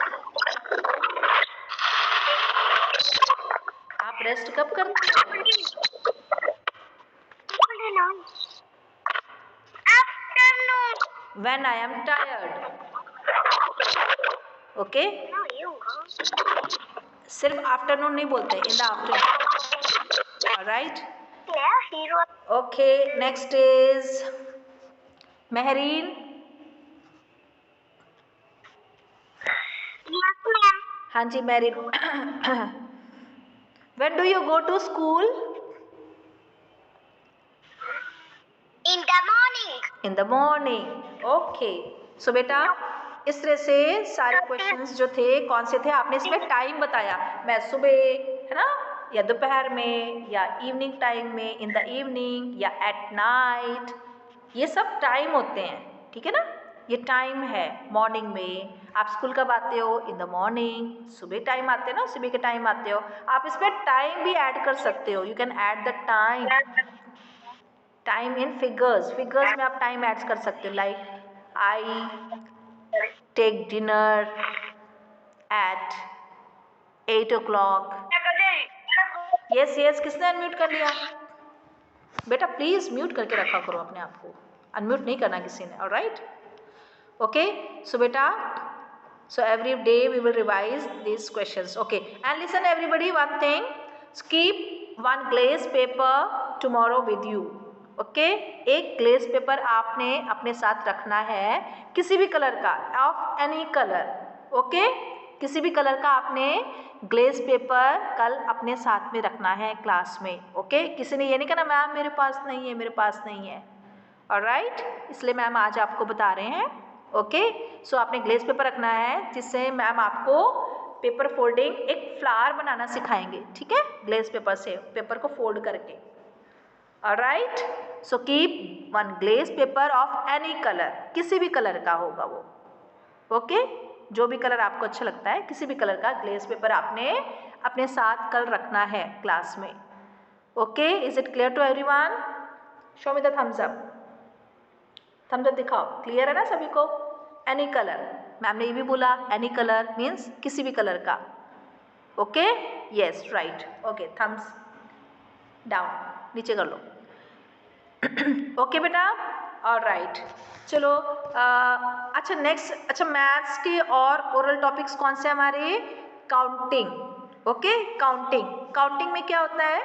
Rest कब करते हो? When I am tired. Okay? सिर्फ आफ्टरनून नहीं बोलते, in the afternoon. Alright? Okay, next is Mehreen. हाँ जी Mehreen. When do you go to school?
In the morning.
In the morning. Okay. So बेटा इस तरह से सारे क्वेश्चंस जो थे कौन से थे, आपने इसमें टाइम बताया, मैं सुबह है ना, या दोपहर में, या इवनिंग टाइम में, इन द इवनिंग, या एट नाइट, ये सब टाइम होते हैं, ठीक है ना। ये टाइम है मॉर्निंग में। आप स्कूल कब आते हो? In the morning. सुबह टाइम आते हो ना, सुबह के टाइम आते हो। आप इसमें टाइम भी ऐड कर सकते हो, you can add the time, time in figures, figures में आप टाइम ऐड कर सकते हो, like I take dinner at 8 o'clock। Yes yes, किसने अनम्यूट कर लिया? बेटा प्लीज म्यूट करके रखा करो अपने आप को, अनम्यूट नहीं करना किसी ने। Alright, okay. सो बेटा, so every day we will revise these questions, okay? And listen everybody, one thing, keep one glaze paper tomorrow with you, okay? एक ग्लेज पेपर आपने अपने साथ रखना है, किसी भी कलर का, ऑफ एनी कलर, ओके? किसी भी कलर का आपने ग्लेज पेपर कल अपने साथ में रखना है क्लास में, ओके? किसी ने ये नहीं कहना मैम मेरे पास नहीं है, मेरे पास नहीं है। ऑलराइट, इसलिए मैम आज आपको बता रहे हैं, ओके? सो आपने ग्लेज पेपर रखना है, जिससे मैम आपको पेपर फोल्डिंग, एक फ्लावर बनाना सिखाएंगे, ठीक है? ग्लेज पेपर से, पेपर को फोल्ड करके। Alright, so keep one glaze paper of any colour, किसी भी कलर का होगा वो, ओके? जो भी कलर आपको अच्छा लगता है, किसी भी कलर का ग्लेज पेपर आपने अपने साथ कल रखना है क्लास में, okay? Is it clear to everyone? Show me the thumbs up, thumbs up दिखाओ, क्लियर है ना सभी को? एनी कलर, मैम ने ये भी बोला, एनी कलर मीन्स किसी भी कलर का, okay? Yes right, okay, thumbs down, नीचे कर लो। ओके बेटा, ऑलराइट, चलो अच्छा नेक्स्ट, अच्छा मैथ्स के और ओरल टॉपिक्स कौन से हमारे? Counting, okay? काउंटिंग, काउंटिंग में क्या होता है?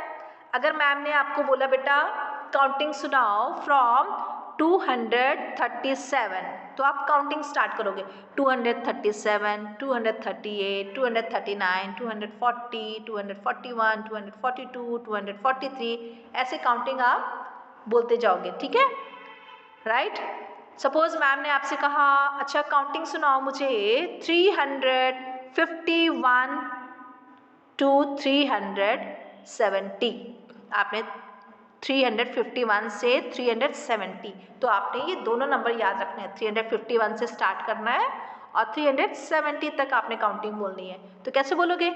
अगर मैम ने आपको बोला बेटा काउंटिंग सुनाओ फ्रॉम 237, तो आप काउंटिंग स्टार्ट करोगे 237, 238, 239, 240, 241, 242, 243, ऐसे काउंटिंग आप बोलते जाओगे, ठीक है? राइट। सपोज मैम ने आपसे कहा अच्छा काउंटिंग सुनाओ मुझे 351 to 370, आपने 351 से 370, तो आपने ये दोनों नंबर याद रखने हैं, 351 से स्टार्ट करना है और 370 तक आपने काउंटिंग बोलनी है। तो कैसे बोलोगे?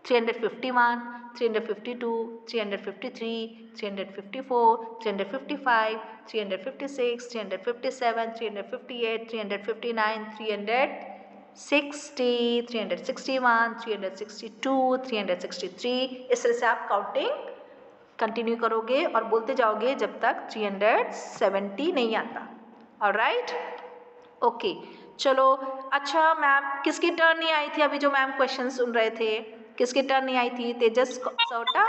351, 352, 353, 354, 355, 356, 357, 358, 359, 360, 361, 362, 363, इस तरह से आप काउंटिंग कंटिन्यू करोगे और बोलते जाओगे जब तक 370 नहीं आता। ऑलराइट, ओके, चलो। अच्छा मैम किसकी टर्न नहीं आई थी अभी जो मैम क्वेश्चन सुन रहे थे? किसकी टर्न नहीं आई थी? तेजस सोटा,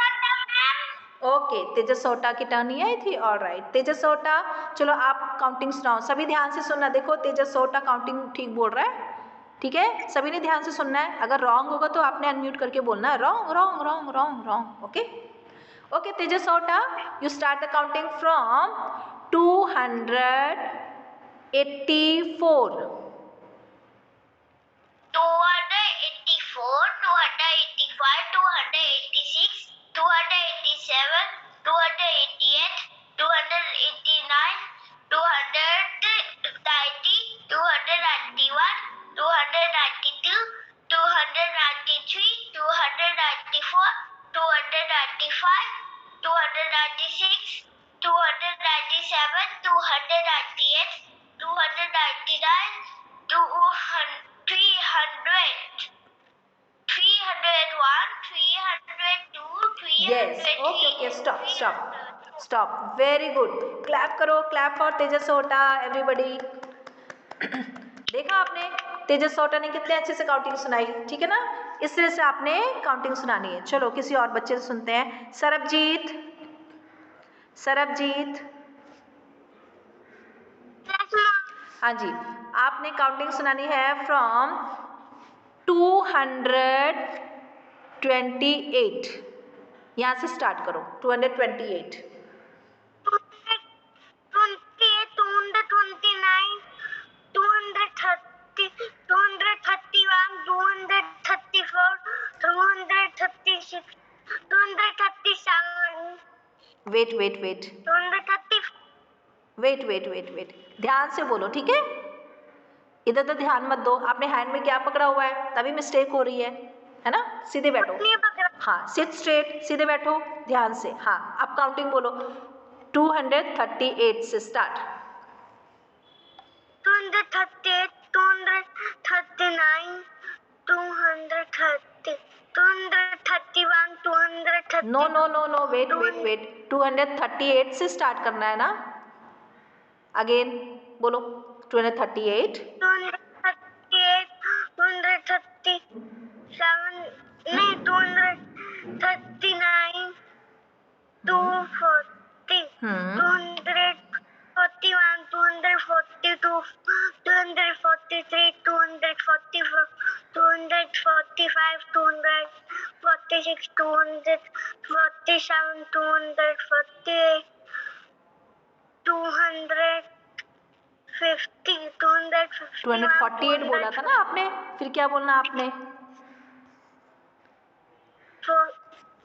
ओके, तेजस सोटा की टर्न नहीं आई थी। ऑलराइट, तेजस सोटा, चलो आप काउंटिंग सुनाओ, सभी ध्यान से सुनना। देखो तेजस सोटा काउंटिंग ठीक बोल रहा है, ठीक है? सभी ने ध्यान से सुनना है, अगर रॉन्ग होगा तो आपने अनम्यूट करके बोलना है wrong wrong wrong wrong wrong, okay? Okay, Tejas Sota, you start the counting from 284.
284, 285, 286, 287, 288, 289, 290, 291, 292, 293, 294, 295, 296, 297, 298, 299,
Yes. Okay, okay. Stop, stop, stop. Very good. Clap करो, clap for तेजस सोटा, everybody. देखा आपने, तेजस सोटा ने कितने अच्छे से काउंटिंग सुनाई, ठीक है ना? इस तरह से आपने काउंटिंग सुनानी है. चलो किसी और बच्चे से सुनते हैं. सरबजीत, सरबजीत. हाँ जी, आपने काउंटिंग सुनानी है फ्रॉम 228. यहाँ से स्टार्ट करो. 228.
228, 229, 230, 231, 234, 236, 237.
वेट.
230.
वेट. ध्यान से बोलो, ठीक है? इधर तो ध्यान मत दो. आपने हैंड में क्या पकड़ा हुआ है, तभी मिस्टेक हो रही है ना? सीधे बैठो. हाँ, सिट स्ट्रेट, सीधे बैठो, ध्यान से. हाँ, अब काउंटिंग बोलो. 238 से स्टार्ट.
238, 239, 230, 231, 230.
नो. वेट. 238 से स्टार्ट करना है ना? अगेन बोलो. 238.
238, 237, नहीं 239, 240, 241, 242, 243, 244, 245, 246, 247, 248, 250, 251,
248 बोला था ना आपने, फिर क्या बोलना आपने?